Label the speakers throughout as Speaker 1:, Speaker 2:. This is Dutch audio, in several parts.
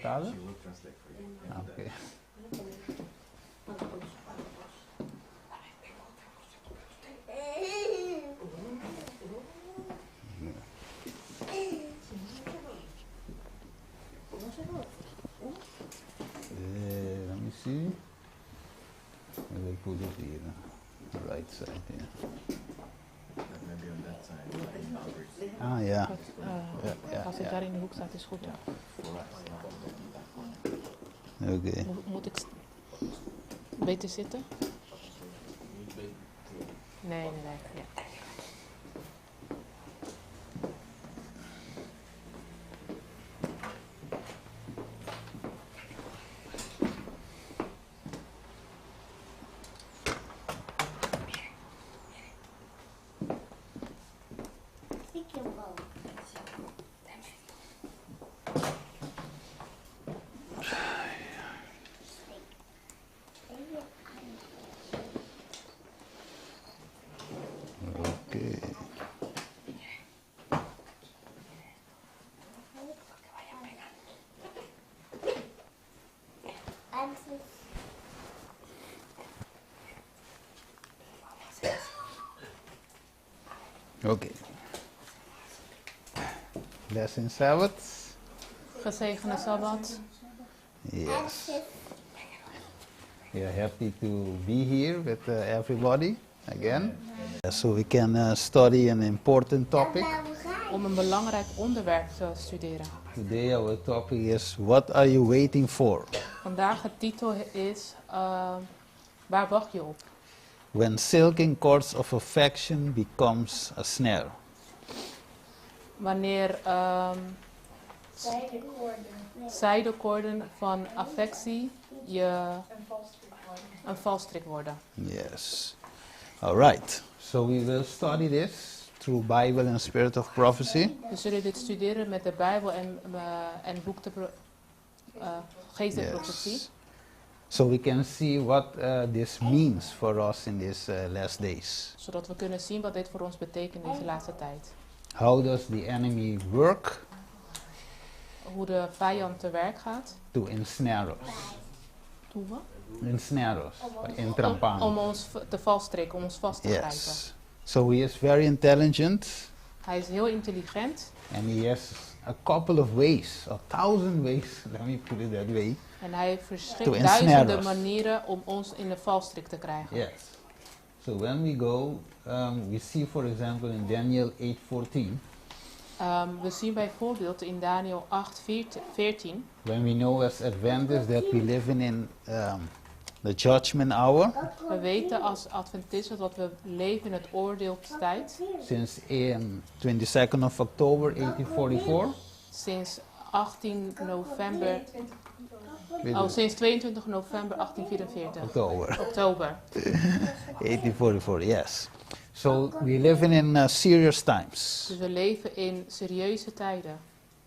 Speaker 1: vertalen?
Speaker 2: She will translate for you.
Speaker 1: Oké. Let me see. Maybe I put it here, right side here.
Speaker 2: Maybe on that side, in boundaries.
Speaker 1: Ah ja.
Speaker 3: Als het daar in de hoek staat, is goed. Ja.
Speaker 1: Oké.
Speaker 3: Moet ik beter zitten? Nee. Ja.
Speaker 1: Oké. Oké. Les in Sabbat.
Speaker 3: Gezegende Sabbat.
Speaker 1: Yes. We are happy to be here with everybody again. So we can study an important topic.
Speaker 3: Om een belangrijk onderwerp te studeren.
Speaker 1: Today our topic is what are you waiting for?
Speaker 3: Vandaag het titel is waar wacht je op?
Speaker 1: When silken cords of affection becomes a snare.
Speaker 3: Wanneer zijdekoorden van affectie een valstrik worden.
Speaker 1: Yes. All right. So we will study this through Bible and Spirit of Prophecy.
Speaker 3: We zullen dit studeren met de Bijbel en boek de geest der profetie.
Speaker 1: So we can see what this means for us in these last days.
Speaker 3: Zodat we kunnen zien wat dit voor ons betekent in deze laatste tijd.
Speaker 1: How does the enemy work
Speaker 3: Hoe de vijand te werk gaat.
Speaker 1: to ensnare us?
Speaker 3: Hoe wat?
Speaker 1: Ensnare us, entrampar.
Speaker 3: Om ons te valstrikken, om ons vast te grijpen.
Speaker 1: Yes. So he is very intelligent
Speaker 3: Hij is heel intelligent
Speaker 1: and he has a couple of ways, 1000 ways, let me put it that way.
Speaker 3: en hij
Speaker 1: To
Speaker 3: verschrikt
Speaker 1: ensnare
Speaker 3: duizenden
Speaker 1: us.
Speaker 3: manieren om ons in de valstrik te krijgen.
Speaker 1: Yes. So when we go, we see for example in Daniel 8:14,
Speaker 3: We zien bijvoorbeeld in Daniel 8:14,
Speaker 1: when we know as Adventists that we live in the judgment hour,
Speaker 3: we weten als Adventisten dat we leven in het oordeelstijd.
Speaker 1: since 22nd of October 1844.
Speaker 3: Sinds 18 november,
Speaker 1: Weet
Speaker 3: oh,
Speaker 1: je,
Speaker 3: sinds 22 november 1844.
Speaker 1: Oktober.
Speaker 3: Oktober.
Speaker 1: 1844, yes. So we live in serious times.
Speaker 3: Dus we leven in serieuze tijden.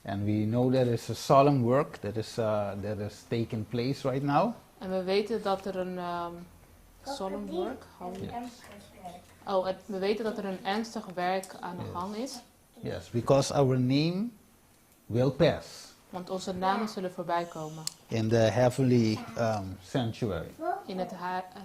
Speaker 1: And we know that it's a solemn work that is taking place right now.
Speaker 3: En we weten dat er een solemn work. We weten dat er een ernstig werk aan de gang is.
Speaker 1: Yes, because our name will pass
Speaker 3: Want onze namen zullen voorbij komen
Speaker 1: in the heavenly sanctuary.
Speaker 3: in het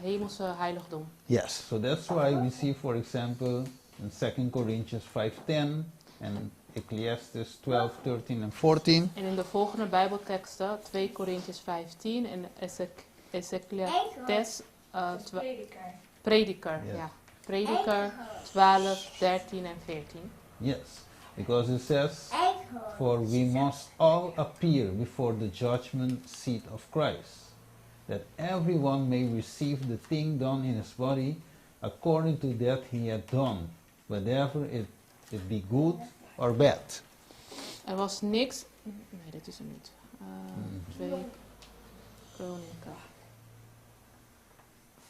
Speaker 3: hemelse heiligdom.
Speaker 1: Yes, so that's why we see, for example, in 2 Corinthians 5:10 and Ecclesiastes 12:13 and 14.
Speaker 3: En in de volgende Bijbelteksten, 2 Korintiërs 15 en Ecclesiastes Prediker.
Speaker 1: Yes.
Speaker 3: Ja. Prediker 12, 13 en 14.
Speaker 1: Yes, because it says, for we must all appear before the judgment seat of Christ, that everyone may receive the thing done in his body according to that he had done, whether it be good or bad.
Speaker 3: Er was niks. Nee, dit is hem niet. 2 Kronieken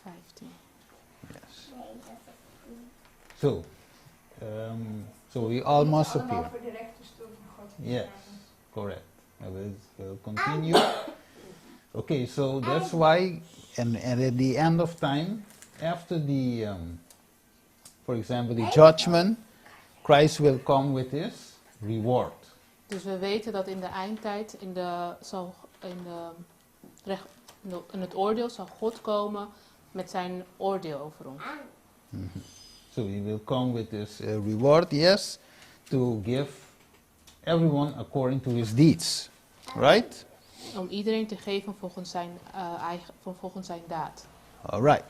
Speaker 3: 15.
Speaker 1: Yes. So we all must appear. Yes, correct. I will continue. Okay, so that's why, and at the end of time, after the, for example, the judgment, Christ will come with his reward.
Speaker 3: Dus we weten dat in de eindtijd in het oordeel zal God komen met zijn oordeel over ons.
Speaker 1: So he will come with his reward, yes, to give everyone according to his deeds, right?
Speaker 3: Om iedereen te geven volgens zijn daad.
Speaker 1: All right.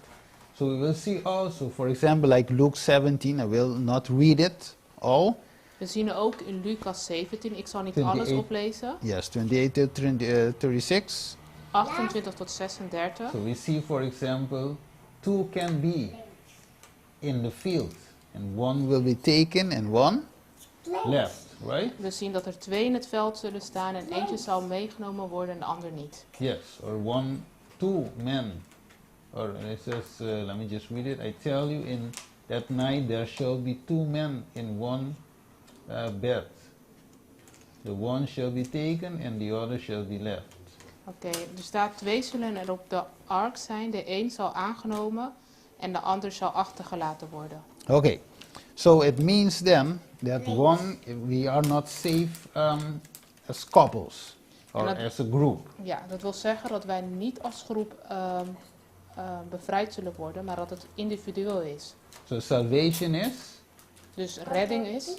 Speaker 1: So we will see also, for example, like Luke 17, I will not read it all.
Speaker 3: We zien ook in Lucas 17, ik zal niet
Speaker 1: 28.
Speaker 3: alles oplezen,
Speaker 1: Yes, 28 to 36.
Speaker 3: 28 tot 36.
Speaker 1: So we see, for example, two can be in the field, and one will be taken and one left, right?
Speaker 3: We zien dat er 2 in het veld zullen staan en eentje zal meegenomen worden en de ander niet.
Speaker 1: Yes, or two men. Or it says, let me just read it. I tell you, in that night there shall be 2 men in one bed. The one shall be taken and the other shall be left.
Speaker 3: Oké, er staat 2 zullen er op de ark zijn, de een zal aangenomen en de ander zal achtergelaten worden.
Speaker 1: Okay, so it means then that we are not safe as couples or
Speaker 3: And that-
Speaker 1: as a group.
Speaker 3: Ja, dat wil zeggen dat wij niet als groep bevrijd zullen worden, maar dat het individueel is.
Speaker 1: So salvation is
Speaker 3: Dus redding is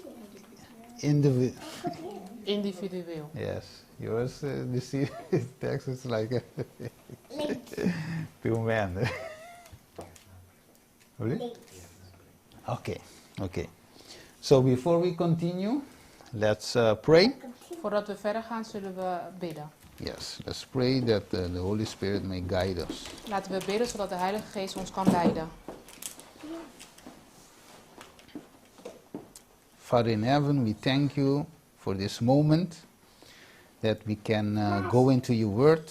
Speaker 3: individueel.
Speaker 1: yes. Yours, the text is like two men. Really? Okay. So before we continue, let's pray.
Speaker 3: Voordat we verder gaan, zullen we bidden.
Speaker 1: Yes, let's pray that the Holy Spirit may guide us.
Speaker 3: Laten we bidden zodat de Heilige Geest ons kan leiden.
Speaker 1: Father in heaven, we thank you for this moment that we can go into your word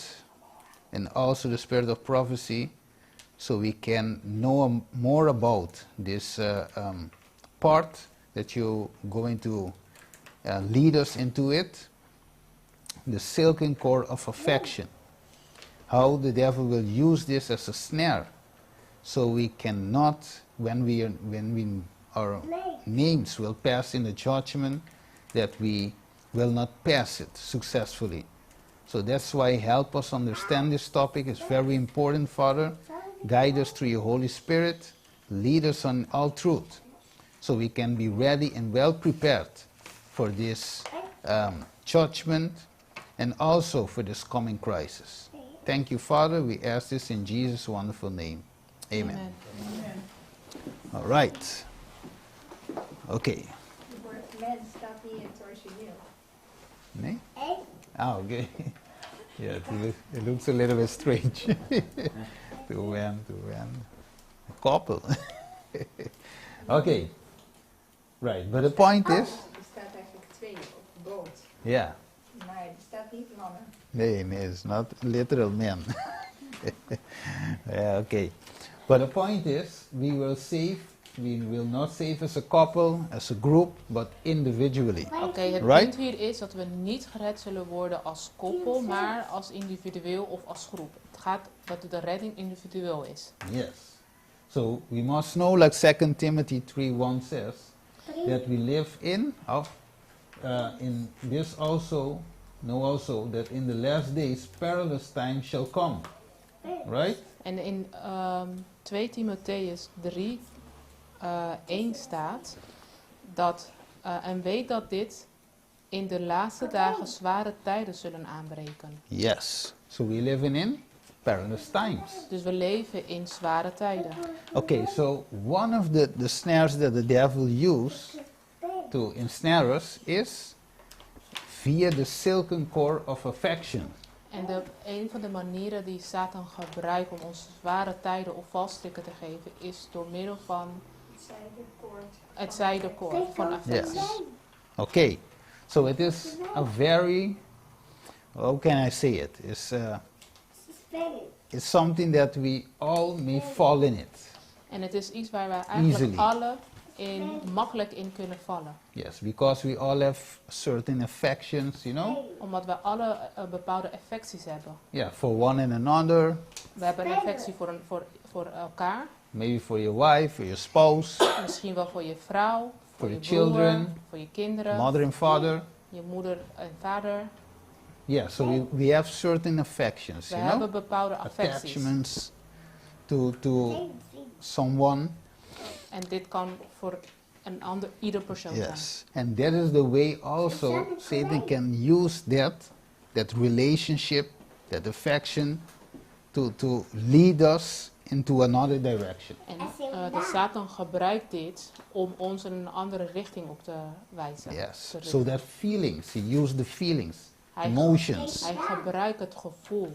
Speaker 1: and also the spirit of prophecy so we can know more about this part that you're going to lead us into it, the silken cord of affection. How the devil will use this as a snare so we cannot, when our names will pass in the judgment, that we will not pass it successfully. So that's why help us understand this topic. It's very important, Father. Guide us through your Holy Spirit. Lead us on all truth so we can be ready and well prepared for this judgment and also for this coming crisis. Thank you, Father. We ask this in Jesus' wonderful name. Amen. All right. Okay.
Speaker 4: Het woord mens staat niet in het origineel.
Speaker 1: Nee? Ah, okay. Yeah, it looks a little bit strange. to when. A couple. Okay. Right, but the point is...
Speaker 4: Er staat eigenlijk 2 op de boot.
Speaker 1: Yeah.
Speaker 4: Maar er staat niet mannen.
Speaker 1: Nee, it's not literal men. Yeah, okay. But the point is, we will not save as a couple, as a group, but individually.
Speaker 3: Oké, het
Speaker 1: Right?
Speaker 3: punt hier is dat we niet gered zullen worden als koppel, maar als individueel of als groep. Het gaat dat de redding individueel is.
Speaker 1: Yes. So we must know, like 2 Timothy 3:1 says, that we live in this also, know also that in the last days perilous times shall come. Right?
Speaker 3: En in 2 Timotheus 3, 1 staat dat, en weet dat dit in de laatste dagen zware tijden zullen aanbreken.
Speaker 1: Yes. So we live in perilous times.
Speaker 3: Dus we leven in zware tijden.
Speaker 1: Okay, so one of the snares that the devil used to ensnare us is via the silken cord of affection.
Speaker 3: En een van de manieren die Satan gebruikt om ons zware tijden of valstrikken te geven, is door middel van het zijdekoord van affectie.
Speaker 1: Yes. Okay, so it is a very, how can I say it? It's something that we all may fall in it.
Speaker 3: En het is iets waar wij eigenlijk
Speaker 1: Easily.
Speaker 3: alle makkelijk in kunnen vallen.
Speaker 1: Yes, because we all have certain affections, you know?
Speaker 3: Omdat we alle bepaalde affecties hebben.
Speaker 1: Yeah, for one and another,
Speaker 3: We hebben een affectie voor elkaar.
Speaker 1: maybe for your wife, for your spouse,
Speaker 3: Misschien wel voor je vrouw, voor
Speaker 1: For
Speaker 3: je
Speaker 1: your children,
Speaker 3: broer, voor je kinderen,
Speaker 1: mother and father.
Speaker 3: je moeder en vader.
Speaker 1: Yeah, so we have certain affections,
Speaker 3: We
Speaker 1: you know,
Speaker 3: hebben bepaalde affecties.
Speaker 1: attachments to someone.
Speaker 3: En dit kan voor ieder persoon zijn.
Speaker 1: Yes, and that is the way also Satan can use that relationship, that affection, to lead us into another direction.
Speaker 3: En de Satan gebruikt dit om ons in een andere richting op te wijzen.
Speaker 1: Yes,
Speaker 3: te
Speaker 1: so
Speaker 3: richten.
Speaker 1: that feelings, he used the feelings,
Speaker 3: Hij-
Speaker 1: emotions.
Speaker 3: Hij gebruikt het gevoel,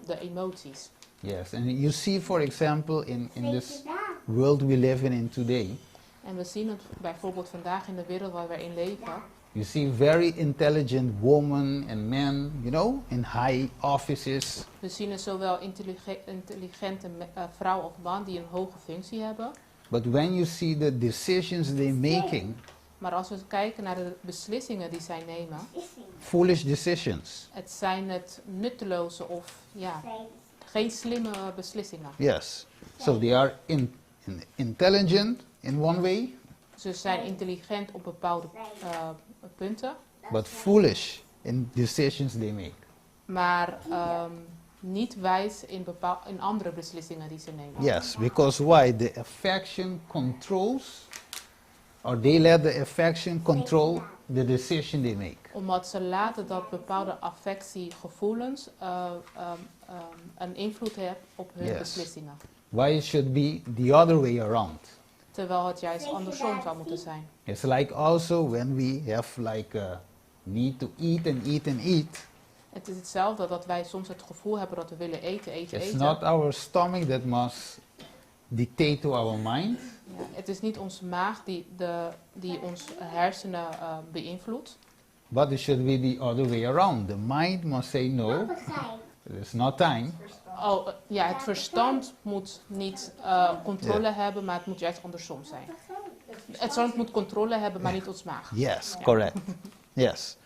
Speaker 3: de emoties.
Speaker 1: Yes, and you see, for example, in this world we live in today,
Speaker 3: En we zien het bijvoorbeeld vandaag in de wereld waar we in leven.
Speaker 1: you see very intelligent women and men, you know, in high offices,
Speaker 3: We zien er zowel intelligente vrouw of man die een hoge functie hebben.
Speaker 1: but when you see the decisions they're making,
Speaker 3: Maar als we kijken naar de beslissingen die zij nemen,
Speaker 1: foolish decisions.
Speaker 3: het zijn het nutteloze of ja, geen slimme beslissingen.
Speaker 1: Yes. So they are intelligent in one way,
Speaker 3: Ze zijn intelligent op bepaalde punten,
Speaker 1: but foolish in decisions they make.
Speaker 3: maar niet wijs in andere beslissingen die ze nemen.
Speaker 1: Yes, because why? The affection controls, or they let the affection control the decision they make.
Speaker 3: Omdat ze laten dat bepaalde affectiegevoelens een invloed hebben op hun
Speaker 1: Yes.
Speaker 3: beslissingen.
Speaker 1: Why it should be the other way around.
Speaker 3: Terwijl het juist andersom zou moeten zijn.
Speaker 1: It's like also when we have like a need to eat and eat and eat.
Speaker 3: Het is hetzelfde dat wij soms het gevoel hebben dat we willen eten.
Speaker 1: It's not our stomach that must dictate to our mind,
Speaker 3: Ja, het is niet onze maag die ons hersenen beïnvloedt.
Speaker 1: but it should be the other way around. The mind must say no, there's not time.
Speaker 3: Oh, ja, het verstand moet niet controle hebben, maar het moet juist andersom zijn. Het verstand moet controle hebben, maar niet ons maag.
Speaker 1: Yes,
Speaker 3: Ja.
Speaker 1: correct. Yes.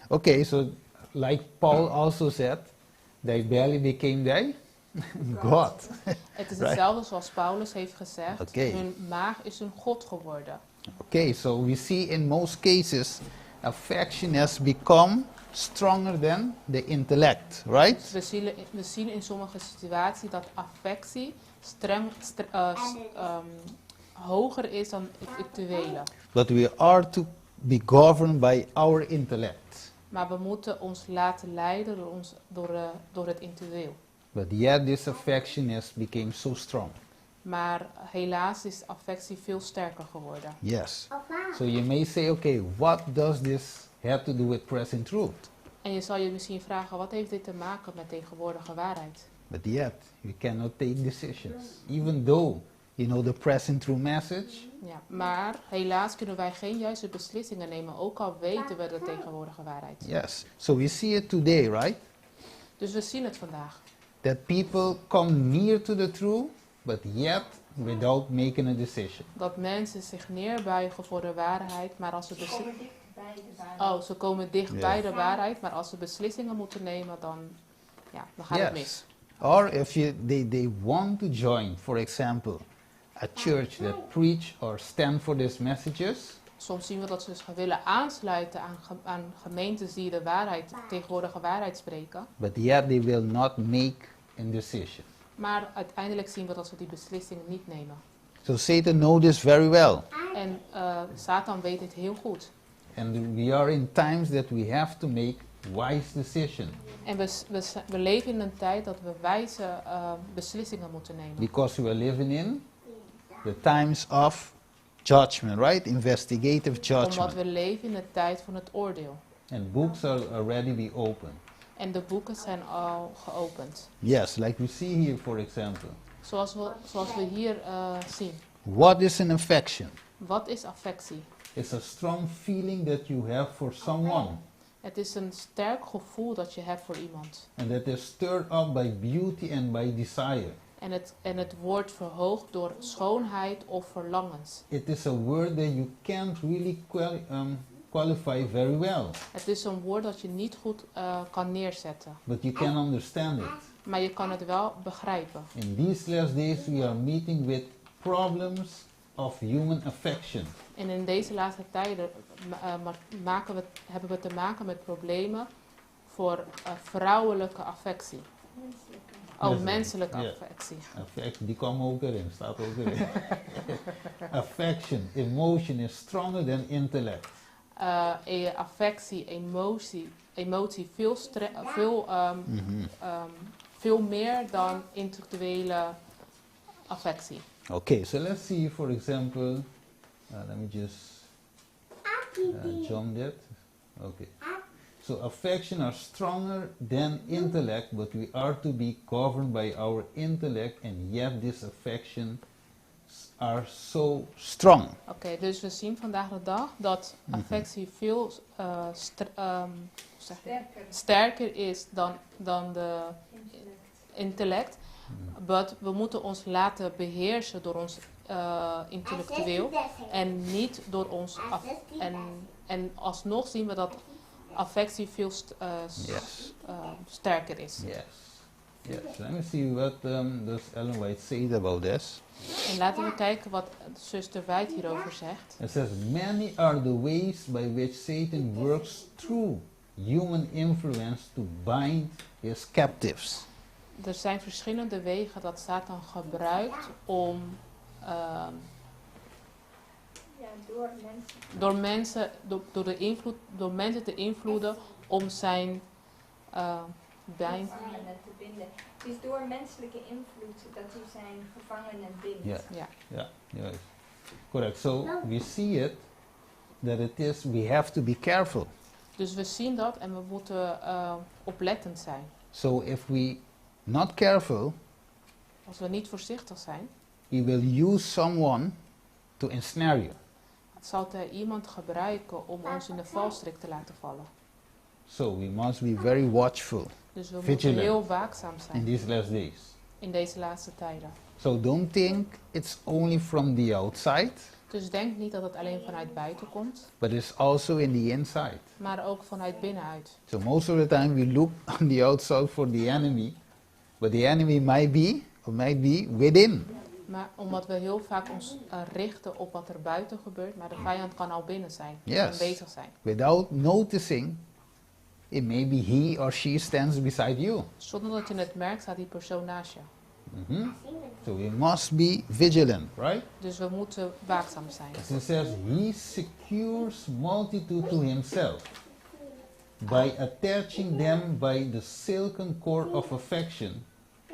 Speaker 1: Okay, so like Paul also said, thy belly became thy God.
Speaker 3: Het is
Speaker 1: Right.
Speaker 3: hetzelfde zoals Paulus heeft gezegd.
Speaker 1: Oké.
Speaker 3: Hun maag is hun God geworden.
Speaker 1: Okay, so we see in most cases affection has become stronger than the intellect, right?
Speaker 3: We zien in sommige situaties dat affectie hoger is dan het intellectuele.
Speaker 1: But we are to be governed by our intellect.
Speaker 3: Maar we moeten ons laten leiden door het intellectueel.
Speaker 1: But yet this affection has become so strong.
Speaker 3: Maar helaas is affectie veel sterker geworden.
Speaker 1: Yes. So you may say, okay, what does this have to do with present truth?
Speaker 3: En je zal je misschien vragen, wat heeft dit te maken met tegenwoordige waarheid?
Speaker 1: But yet, we cannot take decisions. Even though, you know, the present true message,
Speaker 3: Ja, maar helaas kunnen wij geen juiste beslissingen nemen, ook al weten we de tegenwoordige waarheid.
Speaker 1: yes. So we see it today, right?
Speaker 3: Dus we zien het vandaag.
Speaker 1: That people come near to the truth, but yet without making a decision.
Speaker 3: Dat mensen zich neerbuigen voor de waarheid, maar als ze
Speaker 4: Komen dicht bij de waarheid.
Speaker 3: ze komen dicht
Speaker 1: Ja.
Speaker 3: bij de waarheid, maar als ze beslissingen moeten nemen, dan gaat het mis.
Speaker 1: Or if they want to join, for example, a church that preach or stand for these messages,
Speaker 3: Soms zien we dat ze zich willen aansluiten aan gemeentes die de tegenwoordige waarheid spreken.
Speaker 1: but yet they will not make a decision.
Speaker 3: Maar uiteindelijk zien we dat ze die beslissingen niet nemen.
Speaker 1: So Satan knows this very well.
Speaker 3: En Satan weet dit heel goed.
Speaker 1: And we are in times that we have to make wise decisions.
Speaker 3: En we leven in een tijd dat we wijze beslissingen moeten nemen.
Speaker 1: Because we are living in the times of judgment, right? Investigative
Speaker 3: Omdat
Speaker 1: judgment.
Speaker 3: we leven in de tijd van het oordeel.
Speaker 1: And books are already be open.
Speaker 3: En de boeken zijn al geopend.
Speaker 1: Yes, like we see here, for example.
Speaker 3: Zoals we hier zien.
Speaker 1: What is an affection?
Speaker 3: Wat is affectie?
Speaker 1: It's a strong feeling that you have for someone.
Speaker 3: Het is een sterk gevoel dat je hebt voor iemand.
Speaker 1: And that is stirred up by beauty and by desire.
Speaker 3: En het wordt verhoogd door schoonheid of verlangens.
Speaker 1: It is a word that you can't really qualify very well.
Speaker 3: Het is een woord dat je niet goed kan neerzetten.
Speaker 1: But you can understand it.
Speaker 3: Maar je kan het wel begrijpen.
Speaker 1: In these last days we are meeting with problems of human affection.
Speaker 3: En in deze laatste tijden hebben we te maken met problemen voor vrouwelijke affectie.
Speaker 4: Menselijke.
Speaker 3: Oh, menselijke
Speaker 1: Ja.
Speaker 3: affectie.
Speaker 1: Affection, die komen ook erin, staat ook erin. Affection, emotion is stronger than intellect.
Speaker 3: Affectie, emotie veel meer dan intellectuele affectie.
Speaker 1: Okay, so let's see, for example, let me just jump that. Okay. So affection are stronger than intellect, but we are to be governed by our intellect, and yet this affection are so strong.
Speaker 3: Oké, dus we zien vandaag de dag dat affectie veel sterker is dan de intellect. But we moeten ons laten beheersen door ons intellectueel en niet door ons en alsnog zien we dat affectie veel sterker is.
Speaker 1: Yes. Yes. Let me see what does Ellen White say about this.
Speaker 3: En laten we kijken wat zuster White hierover zegt.
Speaker 1: It says, many are the ways by which Satan works through human influence to bind his captives.
Speaker 3: Er zijn verschillende wegen dat Satan gebruikt om door mensen te invloeden om zijn bind.
Speaker 4: Te binden. Het is door menselijke invloed dat hij zijn gevangenen bindt.
Speaker 1: Yeah.
Speaker 3: Ja.
Speaker 1: Yeah. Yes. Correct. So we see it that it is we have to be careful.
Speaker 3: Dus we zien dat en we moeten oplettend zijn.
Speaker 1: So if we not careful,
Speaker 3: Als we niet voorzichtig zijn,
Speaker 1: he will use someone to ensnare you.
Speaker 3: zal hij iemand gebruiken om ons in de valstrik te laten vallen.
Speaker 1: So we must be very watchful
Speaker 3: Dus we
Speaker 1: Vigilant.
Speaker 3: moeten heel waakzaam
Speaker 1: in
Speaker 3: zijn
Speaker 1: these last days.
Speaker 3: in deze laatste tijden.
Speaker 1: So don't think it's only from the outside,
Speaker 3: Dus denk niet dat het alleen vanuit buiten komt,
Speaker 1: but it's also in the inside.
Speaker 3: maar ook vanuit binnenuit.
Speaker 1: So most of the time we look on the outside for the enemy, but the enemy might be within.
Speaker 3: Maar omdat we heel vaak ons richten op wat er buiten gebeurt, maar de vijand kan al binnen zijn,
Speaker 1: Yes.
Speaker 3: aanwezig zijn.
Speaker 1: Without noticing, it may be he or she stands beside you.
Speaker 3: Zonder dat je het merkt, staat die persoon naast je.
Speaker 1: So we must be vigilant, right?
Speaker 3: Dus we moeten waakzaam zijn.
Speaker 1: As it says, he secures multitude to himself by attaching them by the silken cord of affection.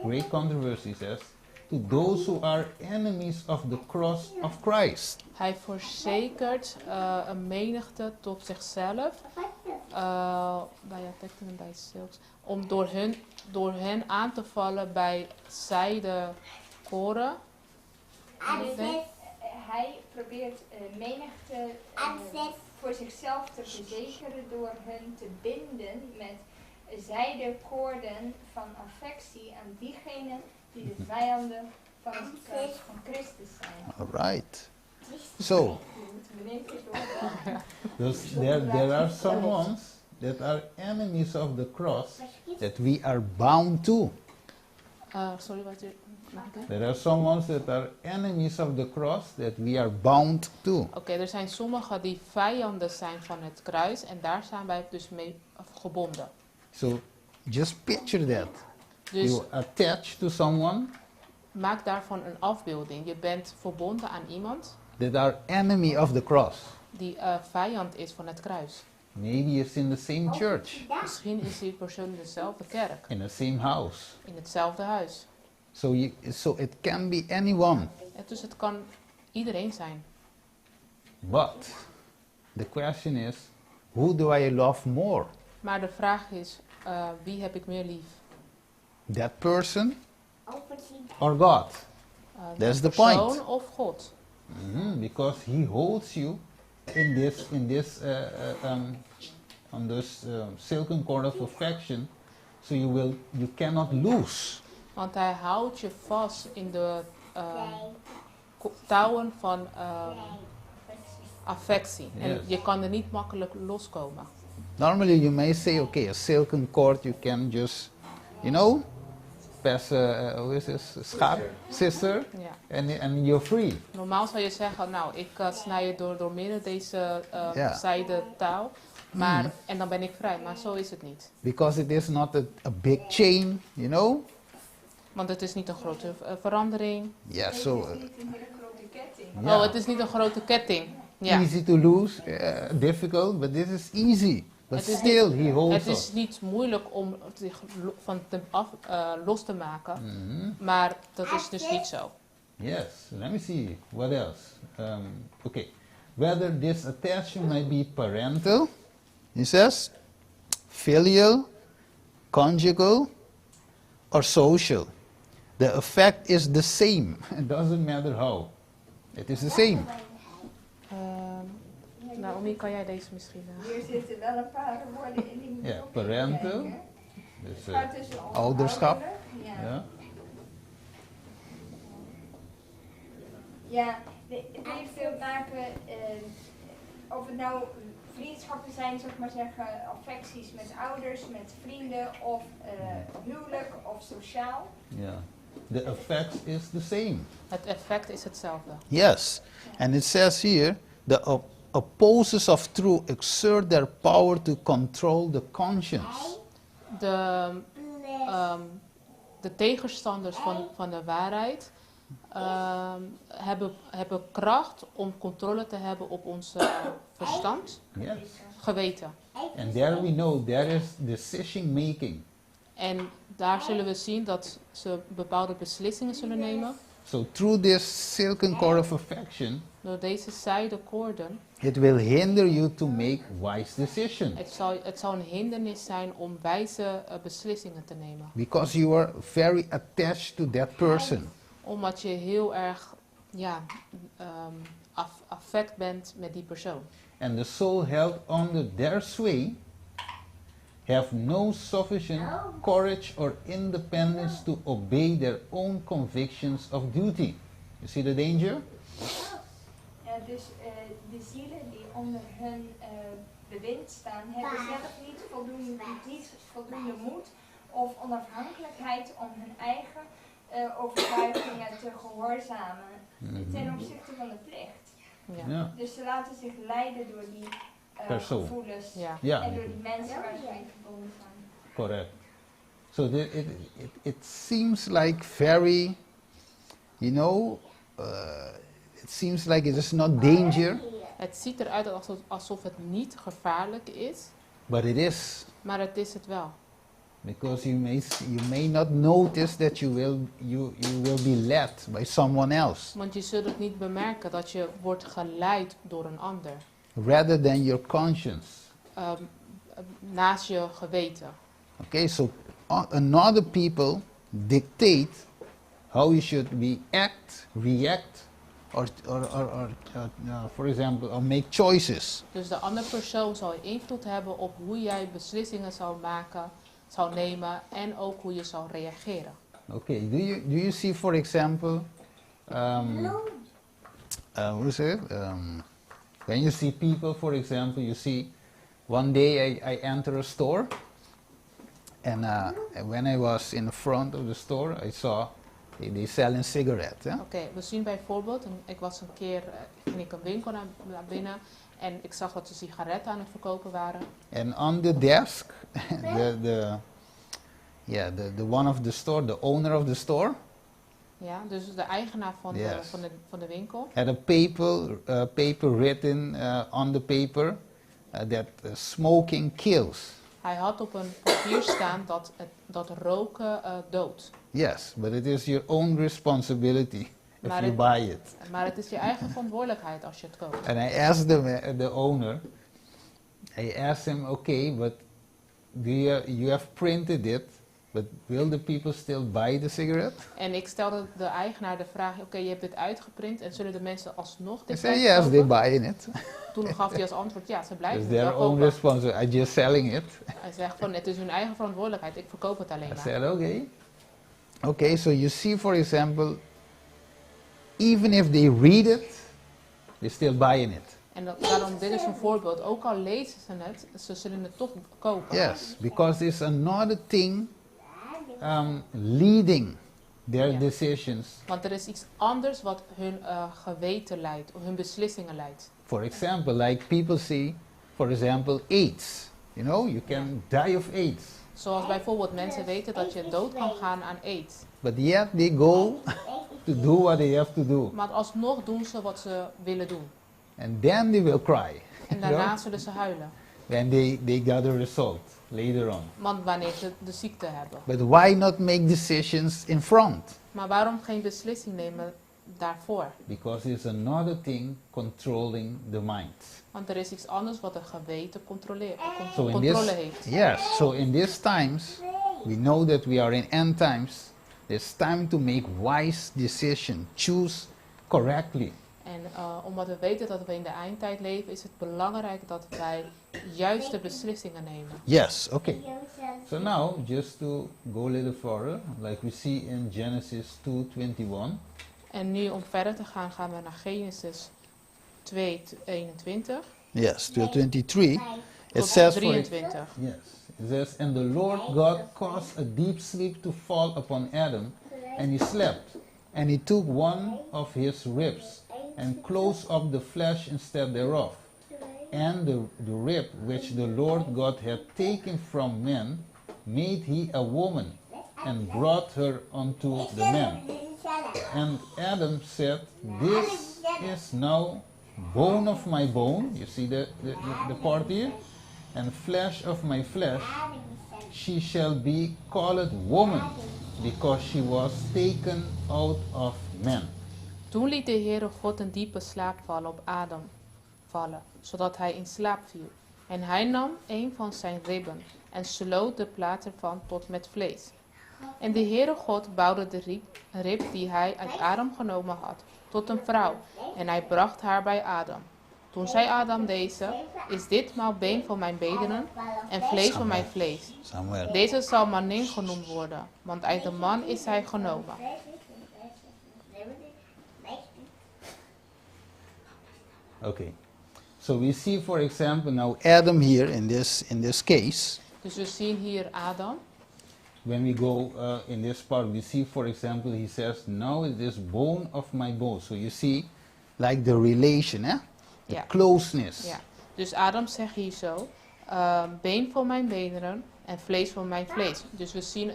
Speaker 1: Great controversy says, to those who are enemies of the cross of Christ.
Speaker 3: Hij verzekert een menigte tot zichzelf, bij attacking en bij silks, om door hen aan te vallen bij zijde koren.
Speaker 4: Hij probeert menigte voor zichzelf te verzekeren door hun te binden met zijdekoorden van affectie aan diegenen die de vijanden van het kruis van Christus zijn.
Speaker 1: All right. So, there are some ones that are enemies of the cross that we are bound to.
Speaker 3: Sorry, wat je...
Speaker 1: There are some ones that are enemies of the cross that we are bound to.
Speaker 3: Oké, er zijn sommigen die vijanden zijn van het kruis en daar zijn wij dus mee gebonden.
Speaker 1: So, just picture that.
Speaker 3: Dus
Speaker 1: You attach to someone
Speaker 3: maak daarvan een afbeelding. Je bent verbonden aan iemand
Speaker 1: that are enemy of the cross.
Speaker 3: die vijand is van het kruis.
Speaker 1: Maybe it's in the same church,
Speaker 3: Misschien is die persoon in dezelfde kerk,
Speaker 1: in the same house.
Speaker 3: in hetzelfde huis.
Speaker 1: So it can be anyone.
Speaker 3: En dus het kan iedereen zijn.
Speaker 1: But the question is, who do I love more?
Speaker 3: Maar de vraag is, wie heb ik meer lief?
Speaker 1: That person or God? That's the
Speaker 3: persoon
Speaker 1: point.
Speaker 3: of God?
Speaker 1: Because he holds you in this on this silken cord of affection, so you cannot lose.
Speaker 3: Want hij houdt je vast in de touwen van affectie. En
Speaker 1: Yes.
Speaker 3: je kan er niet makkelijk loskomen.
Speaker 1: Normally you may say, okay, a silken cord you can just, pass who is this? Sister,
Speaker 3: Ja.
Speaker 1: and you're free.
Speaker 3: Normaal zou je zeggen, nou, ik snij je door midden deze
Speaker 1: Ja.
Speaker 3: zijde touw. Maar, en dan ben ik vrij, maar zo is het niet.
Speaker 1: Because it is not a big chain, you know.
Speaker 3: Want het is niet een grote verandering.
Speaker 1: Yeah,
Speaker 4: Het
Speaker 1: so
Speaker 4: is niet een hele grote ketting.
Speaker 1: Yeah.
Speaker 3: Oh, het is niet een grote ketting. Ja.
Speaker 1: easy to lose, difficult, but this is easy. But
Speaker 3: Het is
Speaker 1: still,
Speaker 3: niet-
Speaker 1: he holds
Speaker 3: Het
Speaker 1: us.
Speaker 3: is niet moeilijk om zich los te maken,
Speaker 1: Mhm.
Speaker 3: maar dat is dus niet zo.
Speaker 1: Yes, let me see, what else? Okay, whether this attachment might be parental, he says, filial, conjugal, or social. The effect is the same. It doesn't matter how. It is the same.
Speaker 3: Naomi, kan jij deze misschien?
Speaker 4: Hier zitten wel een paar woorden in die moet je
Speaker 1: Ja,
Speaker 4: ook even
Speaker 1: parental.
Speaker 4: kijken.
Speaker 1: Dus,
Speaker 4: Het gaat tussen
Speaker 1: ouderschap.
Speaker 4: ouderlijk, Ja.
Speaker 1: ja.
Speaker 4: Ja, het heeft te maken, of het nou vriendschappen zijn, zeg maar zeggen, affecties met ouders, met vrienden, of huwelijk, of sociaal.
Speaker 1: Yeah. The effect is the same.
Speaker 3: Het effect is hetzelfde.
Speaker 1: Yes. And it says here, the opposers of truth exert their power to control the conscience.
Speaker 3: De tegenstanders van de waarheid hebben kracht om controle te hebben op ons verstand,
Speaker 1: Yes.
Speaker 3: geweten.
Speaker 1: And there we know there is decision making.
Speaker 3: En daar zullen we zien dat ze bepaalde beslissingen zullen nemen.
Speaker 1: So through this silken cord of affection,
Speaker 3: Door deze zijde koorden,
Speaker 1: it will hinder you to make wise decisions.
Speaker 3: het zal een hindernis zijn om wijze beslissingen te nemen.
Speaker 1: Because you are very attached to that person.
Speaker 3: Omdat je heel erg affect bent met die persoon.
Speaker 1: And the soul held under their sway have no sufficient courage or independence to obey their own convictions of duty. You see the danger?
Speaker 4: Dus de zielen die onder hun bewind staan, hebben zelf niet voldoende moed of onafhankelijkheid om hun eigen overtuigingen te gehoorzamen ten opzichte van de plicht.
Speaker 3: Ja.
Speaker 1: Yeah.
Speaker 4: Dus ze laten zich leiden door die
Speaker 1: Persoon.
Speaker 4: gevoelens
Speaker 3: Ja.
Speaker 1: Yeah.
Speaker 4: en door die mensen waar ze mee verbonden zijn.
Speaker 1: Correct. So it seems like very, you know, it seems like it is not danger,
Speaker 3: Het ziet eruit alsof het niet gevaarlijk is,
Speaker 1: but it is.
Speaker 3: maar het is het wel.
Speaker 1: Because you may not notice that you will be led by someone else
Speaker 3: Want je zult het niet bemerken dat je wordt geleid door een ander.
Speaker 1: rather than your conscience.
Speaker 3: Naast je geweten.
Speaker 1: Okay, so another people dictate how you should be act, react, or for example, or make choices.
Speaker 3: Dus de andere persoon zal invloed hebben op hoe jij beslissingen zal maken, zal nemen en ook hoe je zal reageren.
Speaker 1: Okay, do you see, for example, what is it? When you see people, for example, you see, one day I enter a store, and when I was in the front of the store, I saw they selling cigarettes. Yeah?
Speaker 3: Oké, we zien bijvoorbeeld, ik was een keer, ging ik een winkel naar binnen en ik zag dat ze sigaretten aan het verkopen waren.
Speaker 1: And on the desk, the one of the store, the owner of the store,
Speaker 3: Ja, dus de eigenaar van,
Speaker 1: Yes.
Speaker 3: van de winkel
Speaker 1: had a paper written on the paper that smoking kills.
Speaker 3: hij had op een papier staan dat roken doodt.
Speaker 1: Yes, but it is your own responsibility if
Speaker 3: Maar
Speaker 1: you
Speaker 3: het-
Speaker 1: buy it.
Speaker 3: Maar het is je eigen verantwoordelijkheid als je het koopt.
Speaker 1: And I asked the owner, I asked him, okay, but you have printed it, but will the people still buy the cigarette?
Speaker 3: En ik stelde de eigenaar de vraag, oké, je hebt dit uitgeprint en zullen de mensen alsnog
Speaker 1: He
Speaker 3: dit
Speaker 1: said,
Speaker 3: blijven
Speaker 1: yes, they're
Speaker 3: kopen?
Speaker 1: buying it.
Speaker 3: Toen gaf hij als antwoord, ja, ze blijven
Speaker 1: It's
Speaker 3: het wel
Speaker 1: their own
Speaker 3: kopen.
Speaker 1: responsibility. I'm just selling it.
Speaker 3: Hij zegt van, het is hun eigen verantwoordelijkheid, ik verkoop het alleen
Speaker 1: I
Speaker 3: maar.
Speaker 1: said, okay. Okay, so you see, for example, even if they read it, they're still buying it.
Speaker 3: En daarom, dit is een voorbeeld, ook al lezen ze het, ze zullen het toch kopen.
Speaker 1: Yes, because there's another thing leading their
Speaker 3: Ja.
Speaker 1: decisions.
Speaker 3: Want er is iets anders wat hun geweten leidt, of hun beslissingen leidt.
Speaker 1: For example, like people say, For example, AIDS. You know, you can die of AIDS.
Speaker 3: Zoals bijvoorbeeld mensen weten dat je dood kan gaan aan AIDS.
Speaker 1: But yet they go to do what they have to do.
Speaker 3: Maar alsnog doen ze wat ze willen doen.
Speaker 1: And then they will cry.
Speaker 3: En daarna zullen ze huilen.
Speaker 1: When they got a result later on.
Speaker 3: Want wanneer ze de ziekte hebben.
Speaker 1: But why not make decisions in front?
Speaker 3: Maar waarom geen beslissing nemen daarvoor?
Speaker 1: Because it's another thing controlling the mind.
Speaker 3: Want er is iets anders wat een geweten controle heeft.
Speaker 1: Yes, so in these times, we know that we are in end times. It's time to make wise decision. Choose correctly.
Speaker 3: En omdat we weten dat we in de eindtijd leven, is het belangrijk dat wij juiste beslissingen nemen.
Speaker 1: Yes, okay. So now, just to go a little further, like we see in Genesis 2:21.
Speaker 3: En nu om verder te gaan, gaan we naar Genesis 2:21.
Speaker 1: Yes, 2:23. It
Speaker 3: Tot
Speaker 1: says
Speaker 3: 23.
Speaker 1: Yes, it says, and the Lord God caused a deep sleep to fall upon Adam, and he slept. And he took one of his ribs, and closed up the flesh instead thereof. And the rib which the Lord God had taken from man, made he a woman, and brought her unto the man. And Adam said, this is now bone of my bone. You see the part here? And flesh of my flesh. She shall be called woman, because she was taken out of man.
Speaker 3: Toen liet de Heere God een diepe slaap vallen op Adam vallen, zodat hij in slaap viel. En hij nam een van zijn ribben en sloot de plaat ervan tot met vlees. En de Heere God bouwde de rib die hij uit Adam genomen had, tot een vrouw, en hij bracht haar bij Adam. Toen zei Adam deze, is dit maal been van mijn bedenen en vlees van mijn vlees.
Speaker 1: Samuel.
Speaker 3: Deze zal Manin genoemd worden, want uit de man is hij genomen.
Speaker 1: Okay. So we see, for example, now Adam here in this case.
Speaker 3: Dus we zien hier Adam.
Speaker 1: When we go in this part, we see, for example, he says, now is this bone of my bone. So you see, like the relation, the
Speaker 3: Ja.
Speaker 1: closeness.
Speaker 3: Ja. Dus Adam zegt hier zo, been van mijn benen en vlees van mijn vlees. Dus we zien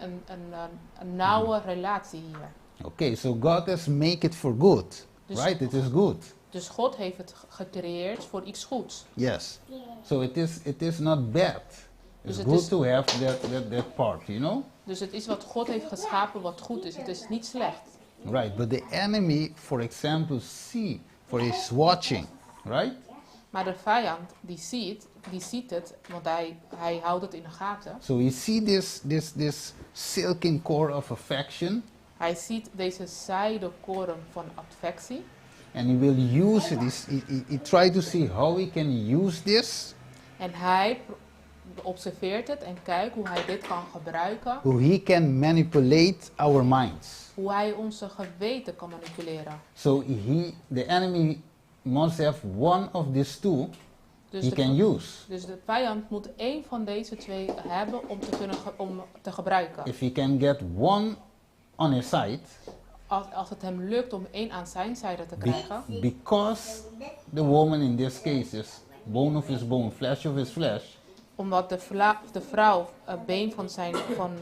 Speaker 3: een nauwe relatie hier.
Speaker 1: Okay, so God has made it for good,
Speaker 3: Dus-
Speaker 1: right? It is good.
Speaker 3: Dus God heeft het gecreëerd voor iets goeds.
Speaker 1: Yes. So it is not bad.
Speaker 3: Dus
Speaker 1: It's
Speaker 3: het
Speaker 1: good
Speaker 3: is-
Speaker 1: to have that part, you know?
Speaker 3: Dus het is wat God heeft geschapen wat goed is. Het is niet slecht.
Speaker 1: Right, but the enemy, for example, is watching, right?
Speaker 3: Maar de vijand, die ziet het, want hij houdt het in de gaten.
Speaker 1: So we see this silken core of affection,
Speaker 3: Hij ziet deze zijde koren van affectie.
Speaker 1: and he will use it. He try to see how he can use this,
Speaker 3: En hij observeert het en kijkt hoe hij dit kan gebruiken.
Speaker 1: how he can manipulate our minds.
Speaker 3: Hoe hij onze geweten kan manipuleren.
Speaker 1: So the enemy must have one of these two
Speaker 3: Dus
Speaker 1: he can use.
Speaker 3: Dus de vijand moet één van deze twee hebben om te gebruiken.
Speaker 1: If he can get one on his side,
Speaker 3: Als het hem lukt om één aan zijn zijde te krijgen.
Speaker 1: because the woman in this case is bone of his bone, flesh of his flesh,
Speaker 3: Omdat de vrouw been van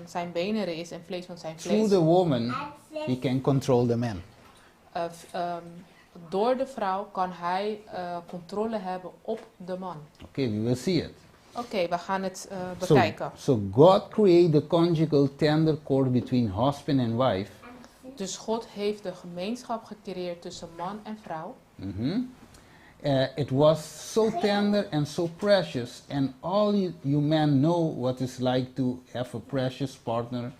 Speaker 3: zijn benen is en vlees van zijn
Speaker 1: through
Speaker 3: vlees.
Speaker 1: the woman he can control the man.
Speaker 3: Door de vrouw kan hij controle hebben op de man.
Speaker 1: Okay, we will see it.
Speaker 3: Oké, we gaan het bekijken.
Speaker 1: So God created the conjugal tender cord between husband and wife.
Speaker 3: Dus God heeft de gemeenschap gecreëerd tussen man en vrouw.
Speaker 1: It was so tender and so precious, and all you men know what it's like to have a precious partner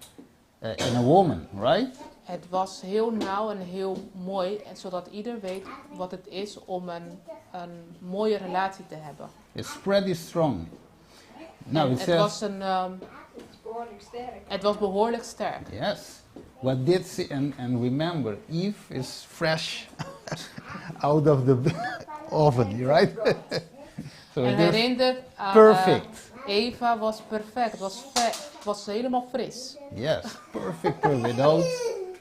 Speaker 1: in a woman, right?
Speaker 3: Het was heel nauw en heel mooi, en zodat ieder weet wat het is om een mooie relatie te hebben.
Speaker 1: It's pretty strong. Now
Speaker 3: En
Speaker 1: it
Speaker 3: het,
Speaker 1: says,
Speaker 3: was
Speaker 4: Behoorlijk sterk.
Speaker 3: het was behoorlijk sterk.
Speaker 1: yes. What did say, and remember, Eve is fresh out of the oven, right? So
Speaker 3: En
Speaker 1: it is
Speaker 3: herinner aan
Speaker 1: perfect.
Speaker 3: Eva was perfect, was helemaal fris.
Speaker 1: Yes, perfect. Without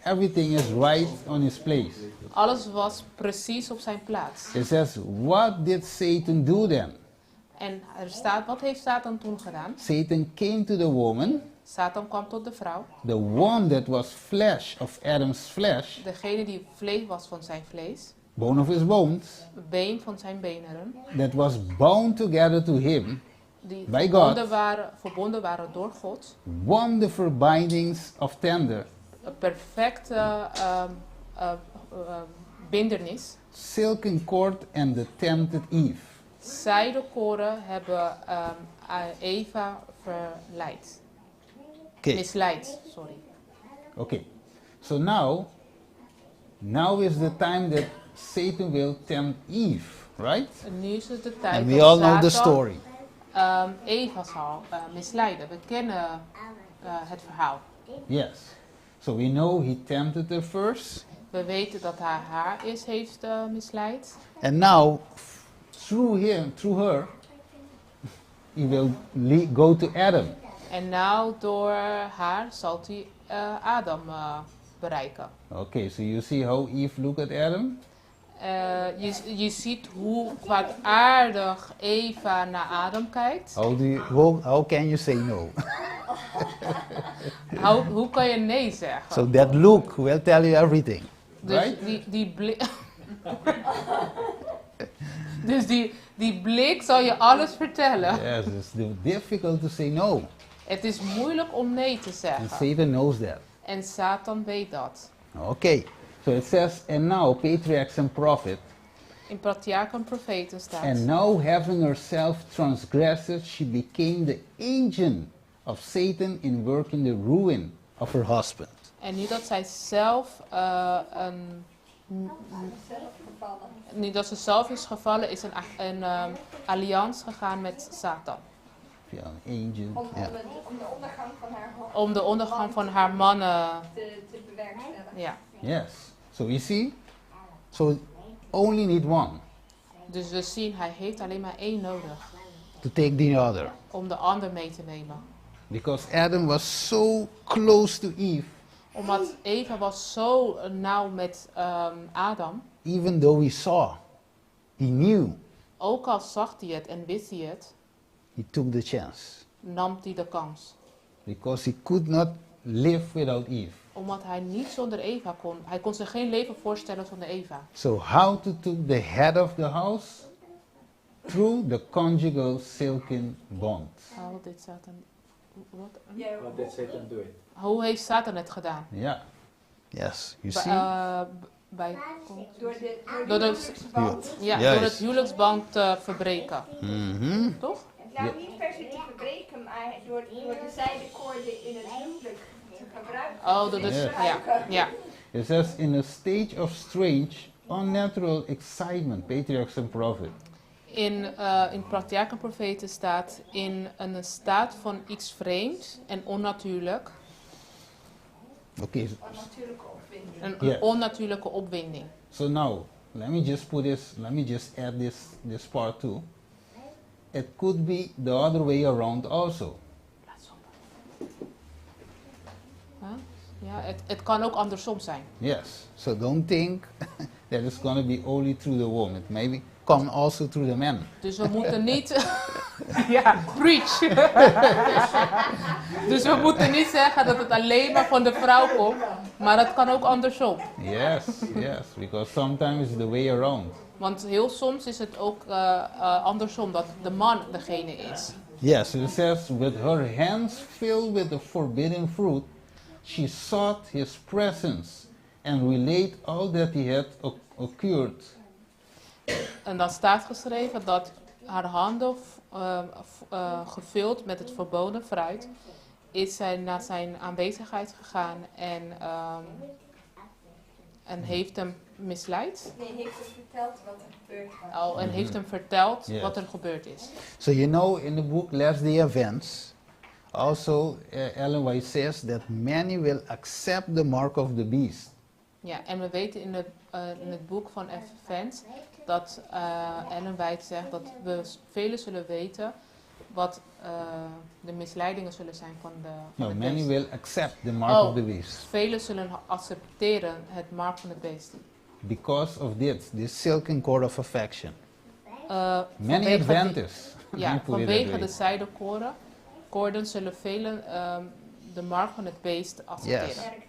Speaker 1: everything is right on its place.
Speaker 3: Alles was precies op zijn plaats.
Speaker 1: It says, what did Satan do then?
Speaker 3: En er staat, wat heeft Satan toen gedaan?
Speaker 1: Satan came to the woman,
Speaker 3: Satan kwam tot de vrouw.
Speaker 1: the one that was flesh of Adam's flesh,
Speaker 3: Degene die vlees was van zijn vlees.
Speaker 1: bone of his bones,
Speaker 3: Been van zijn beneren.
Speaker 1: that was bound together to him
Speaker 3: Die
Speaker 1: By God.
Speaker 3: verbonden waren door God.
Speaker 1: wonderful bindings of tender,
Speaker 3: Een perfecte bindernis.
Speaker 1: silken cord and the tempted Eve.
Speaker 3: Zijdekoren hebben Eva verleid.
Speaker 1: Okay,
Speaker 3: Misleid, sorry.
Speaker 1: okay. So now is the time that Satan will tempt Eve, right?
Speaker 3: En nu is het de tijd
Speaker 1: And we
Speaker 3: dat
Speaker 1: all know the
Speaker 3: Satan,
Speaker 1: story.
Speaker 3: Eva zal misleiden. We kennen het verhaal.
Speaker 1: Yes. So we know he tempted her first,
Speaker 3: We weten dat hij haar eerst heeft misleid.
Speaker 1: and now through her, he will go to Adam.
Speaker 3: En nou door haar zal hij Adam bereiken.
Speaker 1: Okay, so you see how Eve looked at Adam?
Speaker 3: Je ziet hoe kwaadaardig Eva naar Adam kijkt.
Speaker 1: How can you say no?
Speaker 3: Hoe kan je nee zeggen?
Speaker 1: So that look will tell you everything,
Speaker 3: Dus
Speaker 1: right?
Speaker 3: die blik. Dus die blik zal je alles vertellen.
Speaker 1: Yes, it's difficult to say no,
Speaker 3: Het is moeilijk om nee te
Speaker 1: and
Speaker 3: zeggen.
Speaker 1: Satan knows that.
Speaker 3: En Satan weet dat.
Speaker 1: Okay, so it says, and now patriarchs and prophet,
Speaker 3: In Patriarchen en Profeten staat.
Speaker 1: and now having herself transgressed, she became the agent of Satan in working the ruin of her husband.
Speaker 3: En nu dat zij zelf
Speaker 4: Zelf gevallen.
Speaker 3: nu dat ze zelf is gevallen, is een alliantie gegaan met Satan.
Speaker 1: Yeah, an agent.
Speaker 4: Om
Speaker 1: Yeah.
Speaker 4: de ondergang van haar
Speaker 3: Om de ondergang van haar mannen.
Speaker 4: te bewerkstelligen.
Speaker 3: Ja.
Speaker 1: Yes. So you see, so only need one
Speaker 3: Dus we zien, hij heeft alleen maar één nodig.
Speaker 1: to take the other,
Speaker 3: Om de ander mee te nemen.
Speaker 1: because Adam was so close to Eve.
Speaker 3: Omdat Eva was zo nauw met Adam.
Speaker 1: Even though he saw, he knew,
Speaker 3: Ook al zag hij het en wist hij het,
Speaker 1: he took the chance,
Speaker 3: nam hij de kans.
Speaker 1: because he could not live without Eve.
Speaker 3: Omdat hij niet zonder Eva kon. Hij kon zich geen leven voorstellen zonder Eva.
Speaker 1: So how to take the head of the house? Through the conjugal silken bond.
Speaker 3: Oh, dit Satan. Wat?
Speaker 2: What did Satan do it?
Speaker 3: Hoe heeft Satan het gedaan?
Speaker 1: Yeah. Yes, you
Speaker 3: Bij,
Speaker 1: see?
Speaker 3: bij,
Speaker 4: Door de
Speaker 3: Door de-
Speaker 4: huwelijksband.
Speaker 3: ja,
Speaker 1: Juist.
Speaker 3: door het huwelijksband te verbreken.
Speaker 1: Mhm.
Speaker 3: Toch?
Speaker 4: Nou, niet per se te verbreken, maar door de zijdekoorden in het huwelijk te gebruiken.
Speaker 3: Oh, door de,
Speaker 1: Ja.
Speaker 3: ja.
Speaker 1: It says in a stage of strange, unnatural excitement, patriarchs and prophet.
Speaker 3: In Patriarchen en Profeten staat in een staat van iets vreemds en onnatuurlijk.
Speaker 1: Okay,
Speaker 4: Een natuurlijke opwinding.
Speaker 3: Een
Speaker 1: Ja.
Speaker 3: onnatuurlijke opwinding.
Speaker 1: so now let me just add this part too. It could be the other way around also.
Speaker 3: Huh? Ja, het kan ook andersom zijn.
Speaker 1: Yes. So don't think that it's going to be only through the woman. It maybe come also through the man.
Speaker 3: Dus we moeten niet. Ja, preach. Dus we moeten niet zeggen dat het alleen maar van de vrouw komt, maar het kan ook andersom.
Speaker 1: Yes, yes, because sometimes it's the way around.
Speaker 3: Want heel soms is het ook andersom, dat de man degene is.
Speaker 1: Yes, it says, with her hands filled with the forbidden fruit, she sought his presence and relayed all that he had occurred.
Speaker 3: En dan staat geschreven dat haar handen gevuld met het verboden fruit, is zij naar zijn aanwezigheid gegaan en heeft hem misleid.
Speaker 4: Nee, heeft hem verteld wat er gebeurd was.
Speaker 3: Oh, en heeft hem verteld
Speaker 1: Yes.
Speaker 3: wat er gebeurd is.
Speaker 1: So you know, in the book Last Day Events, also Ellen White says that many will accept the mark of the beast.
Speaker 3: Ja, en we weten in het boek van Events dat Ellen White zegt dat we velen zullen weten wat de misleidingen zullen zijn van
Speaker 1: No,
Speaker 3: het
Speaker 1: many
Speaker 3: beest.
Speaker 1: will accept the mark
Speaker 3: Oh.
Speaker 1: of the beast.
Speaker 3: Velen zullen accepteren het mark van het beest.
Speaker 1: Because of this silken cord of affection. Many
Speaker 3: vanwege
Speaker 1: advantages.
Speaker 3: Ja,
Speaker 1: Let me put it that
Speaker 3: vanwege
Speaker 1: way.
Speaker 3: de zijdekoorden zullen velen de mark van het beest accepteren.
Speaker 1: Yes.
Speaker 4: Merkteken.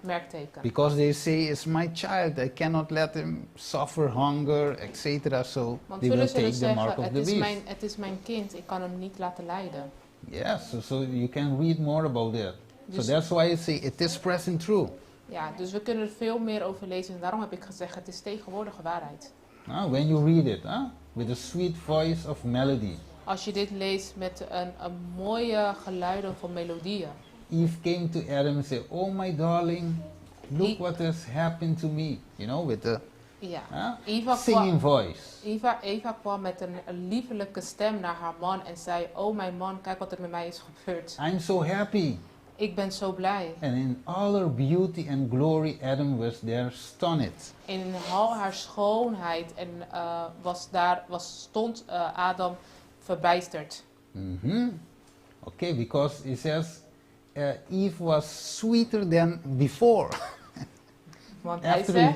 Speaker 3: Merkteken.
Speaker 1: Because they say, it's my child, I cannot let him suffer hunger, etc. So
Speaker 3: Want
Speaker 1: they will
Speaker 3: velen zullen
Speaker 1: take the mark
Speaker 3: zeggen,
Speaker 1: of the beast.
Speaker 3: het is mijn kind, ik kan hem niet laten lijden.
Speaker 1: Yes, so you can read more about that.
Speaker 3: Dus-
Speaker 1: So that's why I say it is present true.
Speaker 3: Ja, dus we kunnen er veel meer over lezen en daarom heb ik gezegd, het is tegenwoordige waarheid.
Speaker 1: When you read it, with a sweet voice of melody.
Speaker 3: Als je dit leest met een mooie geluiden van melodieën.
Speaker 1: Eve came to Adam and said, oh my darling, look
Speaker 3: Eve-
Speaker 1: what has happened to me. You know, with the
Speaker 3: Ja. Eva
Speaker 1: singing voice.
Speaker 3: Eva kwam met een liefelijke stem naar haar man en zei, oh mijn man, kijk wat er met mij is gebeurd.
Speaker 1: I'm so happy.
Speaker 3: Ik ben zo blij.
Speaker 1: And in all her beauty and glory, Adam was there astonished.
Speaker 3: En in al haar schoonheid en stond Adam verbijsterd.
Speaker 1: Okay, because it says Eve was sweeter than before.
Speaker 3: Want
Speaker 1: After he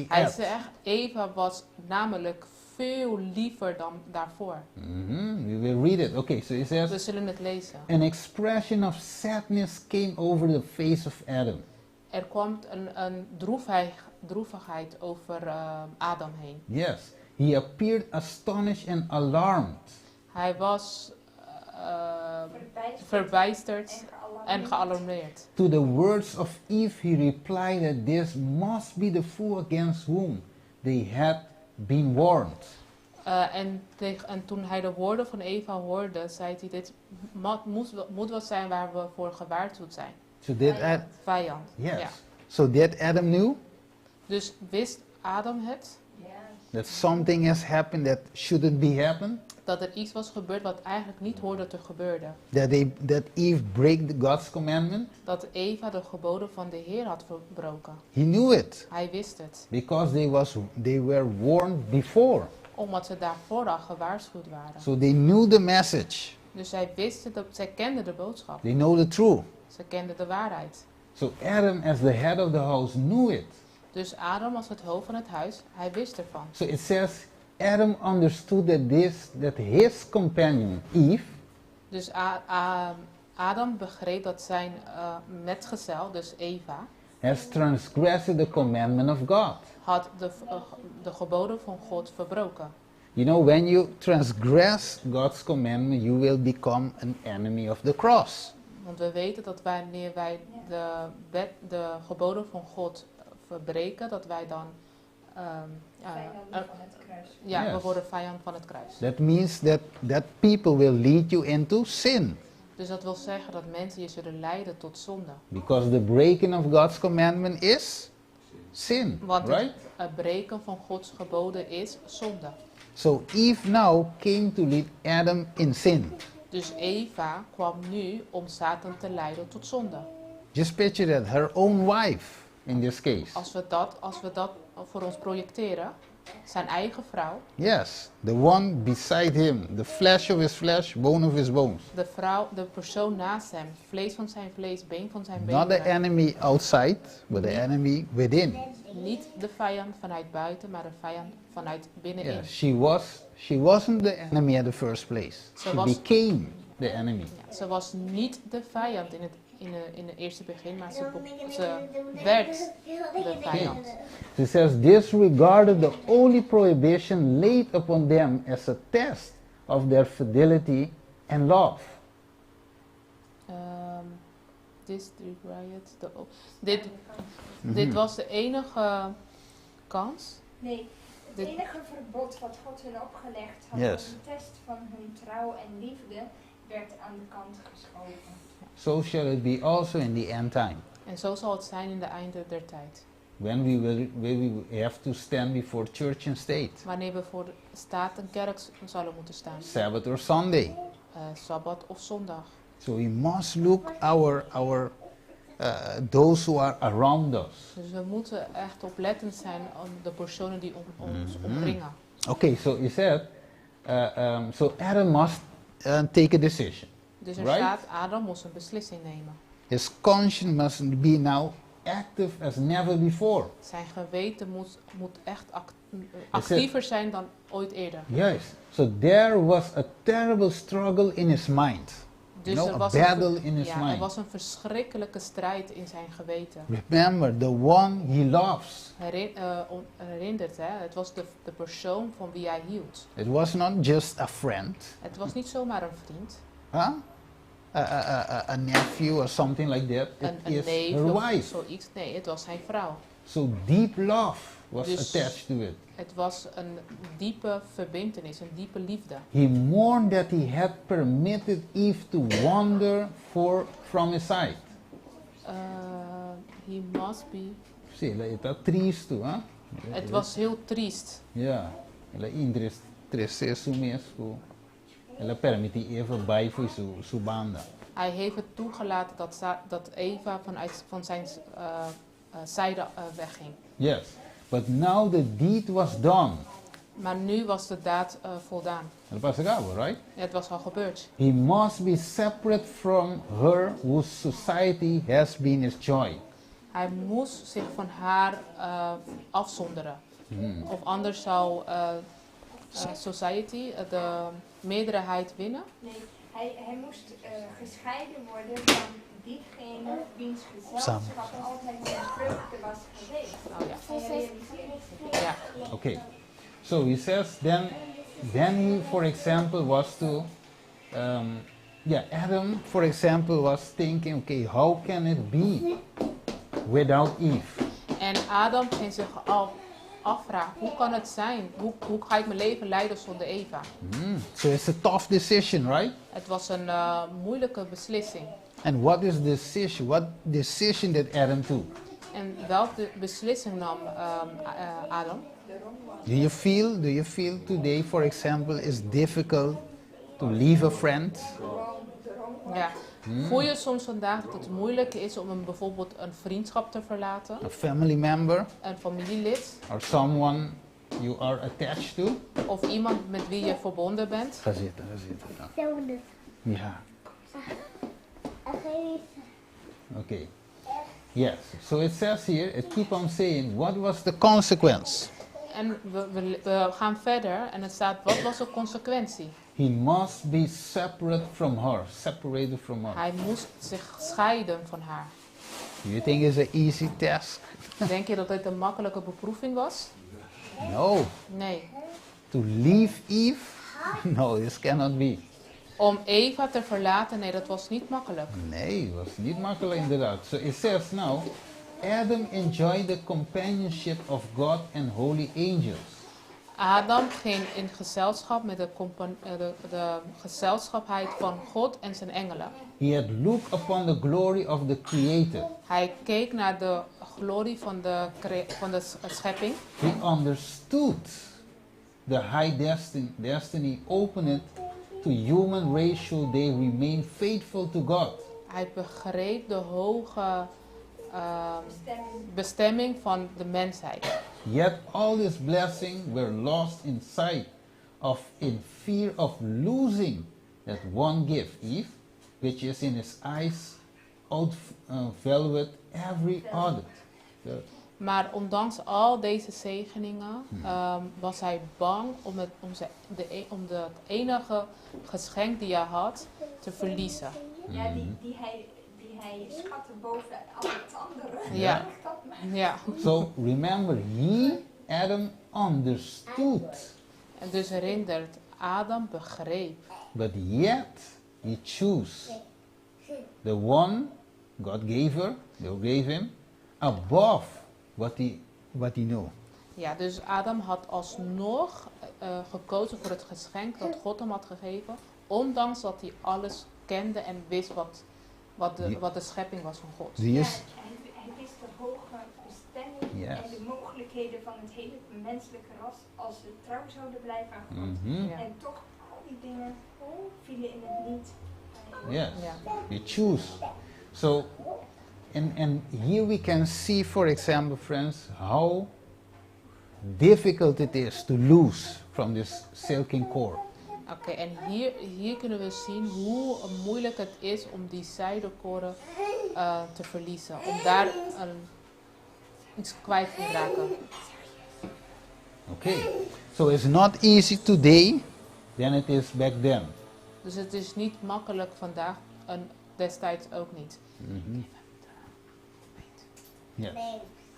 Speaker 3: hij
Speaker 1: ate.
Speaker 3: zegt, Eva was namelijk veel liever dan daarvoor.
Speaker 1: We will read it. Okay, so it says,
Speaker 3: We zullen het lezen.
Speaker 1: an expression of sadness came over the face of Adam.
Speaker 3: Er kwam een droevigheid over Adam heen.
Speaker 1: Yes, he appeared astonished and alarmed.
Speaker 3: Hij was
Speaker 4: Verbijsterd
Speaker 3: verbijsterd
Speaker 4: en
Speaker 3: en gealarmeerd.
Speaker 1: To the words of Eve, he replied that this must be the fool against whom they had been warned.
Speaker 3: En toen hij de woorden van Eva hoorde, zei hij, dit moet wel zijn waar we voor gewaarschuwd zijn.
Speaker 1: So that
Speaker 3: Vijand.
Speaker 1: yes.
Speaker 3: Ja.
Speaker 1: So that Adam knew
Speaker 3: Dus wist Adam het,
Speaker 1: that something has happened that shouldn't be happened.
Speaker 3: dat er iets was gebeurd wat eigenlijk niet hoorde te gebeuren.
Speaker 1: That Eve break God's commandment.
Speaker 3: Dat Eva de geboden van de Heer had verbroken.
Speaker 1: He knew it
Speaker 3: Hij wist het,
Speaker 1: because they were warned before.
Speaker 3: omdat ze daarvoor al gewaarschuwd waren.
Speaker 1: So they knew the message.
Speaker 3: Dus zij kenden de boodschap.
Speaker 1: They know the truth.
Speaker 3: Ze kenden de waarheid.
Speaker 1: So Adam, as the head of the house, knew it.
Speaker 3: Dus Adam als het hoofd van het huis, hij wist ervan.
Speaker 1: So it says Adam understood that his companion Eve
Speaker 3: Dus Adam begreep dat zijn metgezel, dus Eva,
Speaker 1: has transgressed the commandment of God.
Speaker 3: had de geboden van God verbroken.
Speaker 1: You know, when you transgress God's commandment, you will become an enemy of the cross.
Speaker 3: Want we weten dat wanneer wij de geboden van God verbreken, dat wij dan
Speaker 4: vijanden van het kruis.
Speaker 3: we
Speaker 1: Yes.
Speaker 3: worden vijand van het kruis.
Speaker 1: That means that people will lead you into sin.
Speaker 3: Dus dat wil zeggen dat mensen je zullen leiden tot zonde.
Speaker 1: Because the breaking of God's commandment is sin,
Speaker 3: Want
Speaker 1: right?
Speaker 3: het breken van Gods geboden is zonde.
Speaker 1: So Eve now came to lead Adam in sin.
Speaker 3: Dus Eva kwam nu om Satan te leiden tot zonde.
Speaker 1: Just picture that, her own wife in this case.
Speaker 3: Als we dat voor ons projecteren, zijn eigen vrouw,
Speaker 1: Yes, the one beside him, the flesh of his flesh, bone of his bones.
Speaker 3: de persoon naast hem, vlees van zijn vlees, been van zijn
Speaker 1: Not the
Speaker 3: benen.
Speaker 1: enemy outside, but the enemy within.
Speaker 3: Niet de vijand vanuit buiten, maar de vijand vanuit binnenin.
Speaker 1: Yes, she wasn't the enemy at the first place.
Speaker 3: Ze
Speaker 1: She
Speaker 3: was-
Speaker 1: became the enemy.
Speaker 3: Ja, ze was niet de vijand in het eerste begin, maar ze werd de vijand.
Speaker 1: She says this regarded the only prohibition laid upon them as a test of their fidelity and love.
Speaker 3: Dit was de enige kans.
Speaker 4: Nee, het
Speaker 3: Dit-
Speaker 4: enige verbod wat God hun opgelegd had
Speaker 1: Yes.
Speaker 4: als een test van hun trouw en liefde werd aan de kant geschoven.
Speaker 1: So shall it be also in the end time,
Speaker 3: En zo zal het zijn in de einde der tijd.
Speaker 1: when we have to stand before church and state,
Speaker 3: Wanneer we voor de staat en kerk zullen moeten staan.
Speaker 1: Sabbath or Sunday.
Speaker 3: Sabbat of zondag.
Speaker 1: So we must look those who are around us.
Speaker 3: Dus we moeten echt oplettend zijn op de personen die ons omringen.
Speaker 1: Okay, so he said, so Adam must take a decision.
Speaker 3: Dus er
Speaker 1: Right.
Speaker 3: staat, Adam moest een beslissing nemen.
Speaker 1: His conscience must be now active as never before.
Speaker 3: Zijn geweten moet echt actiever zijn dan ooit eerder.
Speaker 1: Yes. So there was a terrible struggle in his mind.
Speaker 3: Dus
Speaker 1: No,
Speaker 3: er
Speaker 1: a
Speaker 3: was
Speaker 1: battle in his
Speaker 3: er
Speaker 1: mind.
Speaker 3: was een verschrikkelijke strijd in zijn geweten.
Speaker 1: Remember, the one he loves.
Speaker 3: Herinnert, hè? Het was de persoon van wie hij hield.
Speaker 1: It was not just a friend,
Speaker 3: Het was niet zomaar een vriend,
Speaker 1: huh? A nephew or something like that.
Speaker 3: een
Speaker 1: It is
Speaker 3: neef
Speaker 1: her
Speaker 3: of
Speaker 1: wife.
Speaker 3: zoiets. Nee, het was zijn vrouw.
Speaker 1: So deep love was
Speaker 3: Dus-
Speaker 1: attached to it.
Speaker 3: Het was een diepe verbintenis, een diepe liefde.
Speaker 1: He mourned that he had permitted Eve to wander from his sight.
Speaker 3: He must be.
Speaker 1: Sim, ele está triste, hein?
Speaker 3: Het was heel triest.
Speaker 1: Ja, ele entristeceu mesmo. Ela permite Eva bij voor zijn banda.
Speaker 3: Hij heeft het toegelaten dat Eva van zijn zijde wegging.
Speaker 1: Yes, but now the deed was done.
Speaker 3: Maar nu was de daad voldaan.
Speaker 1: Ela passa acabou, right?
Speaker 3: Ja, het was al gebeurd.
Speaker 1: He must be separate from her whose society has been his joy.
Speaker 3: Hij moest zich van haar afzonderen. Of anders zou society de meerderheid winnen.
Speaker 4: Nee, hij moest gescheiden worden van diegene wiens gezelschap altijd zijn vreugde was geweest.
Speaker 3: Oh ja.
Speaker 4: Hij realiseerde zich.
Speaker 3: Ja.
Speaker 1: Okay, so he says then he, for example, was to, Adam, for example, was thinking, okay, how can it be without Eve?
Speaker 3: En Adam ging zich al afvragen, hoe kan het zijn? Hoe ga ik mijn leven leiden zonder Eva?
Speaker 1: So it's a tough decision, right?
Speaker 3: Het was een moeilijke beslissing.
Speaker 1: And what is the decision? What decision that Adam took?
Speaker 3: En welke beslissing nam Adam?
Speaker 1: Do you feel today, for example, it's difficult to leave a friend?
Speaker 3: Ja. Voel je soms vandaag dat het moeilijk is om bijvoorbeeld een vriendschap te verlaten?
Speaker 1: A family member?
Speaker 3: Een familielid?
Speaker 1: Or someone you are attached to?
Speaker 3: Of iemand met wie je verbonden bent?
Speaker 1: Ga zitten. Ja. Okay. Yes. So it says here, it keep on saying, what was the consequence?
Speaker 3: En we gaan verder en het staat, wat was de consequentie?
Speaker 1: He must be separated from her.
Speaker 3: Hij moest zich scheiden van haar.
Speaker 1: Do you think it's an easy task?
Speaker 3: Denk je dat dit een makkelijke beproeving was?
Speaker 1: No.
Speaker 3: Nee.
Speaker 1: To leave Eve? No, this cannot be.
Speaker 3: Om Eva te verlaten, nee, dat was niet makkelijk.
Speaker 1: Nee, het was niet makkelijk inderdaad. So it says now, Adam enjoyed the companionship of God and holy angels.
Speaker 3: Adam ging in gezelschap met de gezelschapheid van God en zijn engelen.
Speaker 1: He had looked upon the glory of the Creator.
Speaker 3: Hij keek naar de glorie van de schepping.
Speaker 1: He understood the high destiny opened to human race should they remain faithful to God.
Speaker 3: Hij begreep de hoge bestemming van de mensheid.
Speaker 1: Yet all his blessings were lost in fear of losing that one gift, Eve, which is in his eyes outvalued every other.
Speaker 3: Maar ondanks al deze zegeningen was hij bang om het enige geschenk die hij had te verliezen.
Speaker 4: Ja, die hij schatte boven al het andere.
Speaker 3: Ja. Ja.
Speaker 1: So remember, Adam understood.
Speaker 3: En dus herinnert, Adam begreep.
Speaker 1: But yet he chose the one God gave him above what he knew.
Speaker 3: Ja, dus Adam had alsnog gekozen voor het geschenk dat God hem had gegeven, ondanks dat hij alles kende en wist wat de schepping was van God.
Speaker 4: Ja, hij wist de hoge bestemming en de mogelijkheden van het hele menselijke ras als ze trouw zouden blijven aan God.
Speaker 3: Ja.
Speaker 4: En toch, al die dingen vielen in het niet.
Speaker 1: Yes,
Speaker 3: Ja.
Speaker 1: we choose. So, and here we can see, for example, friends, how difficult it is to lose from this silken cord.
Speaker 3: Oké, en hier kunnen we zien hoe moeilijk het is om die zijdekoren te verliezen. Om daar iets kwijt kunt raken.
Speaker 1: Okay. So it's not easy today than it is back then.
Speaker 3: Dus het is niet makkelijk vandaag en destijds ook niet.
Speaker 1: Yes.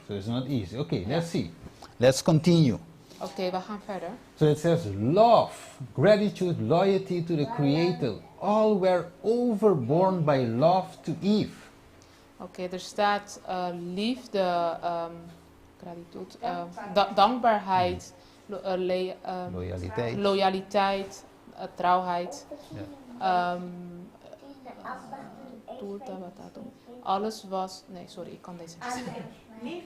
Speaker 1: So it's not easy. Okay, let's see. Let's continue.
Speaker 3: Oké, we gaan verder.
Speaker 1: So it says love, gratitude, loyalty to the Creator. All were overborne by love to Eve.
Speaker 3: Oké, er staat liefde, gratitude, dankbaarheid,
Speaker 1: Loyaliteit.
Speaker 3: loyaliteit, trouwheid.
Speaker 1: Ja.
Speaker 3: Alles was, nee sorry, ik kan deze niet.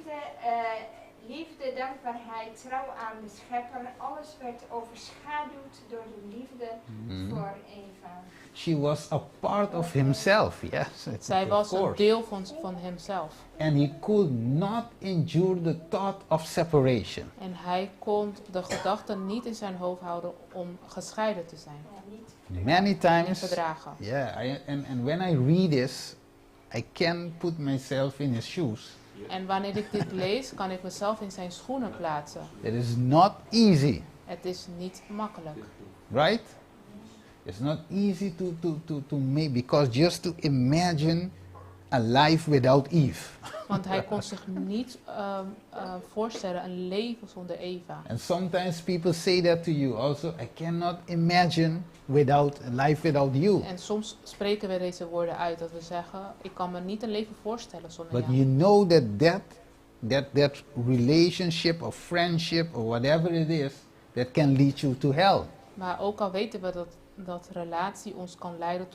Speaker 4: Liefde, dankbaarheid, trouw aan de schepper, alles werd overschaduwd door de liefde voor Eva.
Speaker 1: She was a part of himself, yes.
Speaker 3: Zij
Speaker 1: of
Speaker 3: was een
Speaker 1: course.
Speaker 3: deel van hemzelf.
Speaker 1: And he could not endure the thought of separation.
Speaker 3: En hij kon de gedachte niet in zijn hoofd houden om gescheiden te zijn.
Speaker 4: Ja, niet
Speaker 1: Many
Speaker 3: En
Speaker 1: times,
Speaker 3: verdragen.
Speaker 1: yeah, and when I read this, I can put myself in his shoes.
Speaker 3: En wanneer ik dit lees, kan ik mezelf in zijn schoenen plaatsen.
Speaker 1: It is not easy,
Speaker 3: Het is niet makkelijk.
Speaker 1: right? It's not easy to make, because just to imagine a life without Eve.
Speaker 3: Want hij kon zich niet voorstellen een leven zonder Eva.
Speaker 1: And sometimes people say that to you also, I cannot imagine without a life without you.
Speaker 3: En soms spreken we deze woorden uit dat we zeggen, ik kan me niet een leven voorstellen zonder
Speaker 1: But
Speaker 3: jou.
Speaker 1: you know that relationship or friendship or whatever it is, that can lead you to hell.
Speaker 3: Maar ook al weten we dat relatie ons kan leiden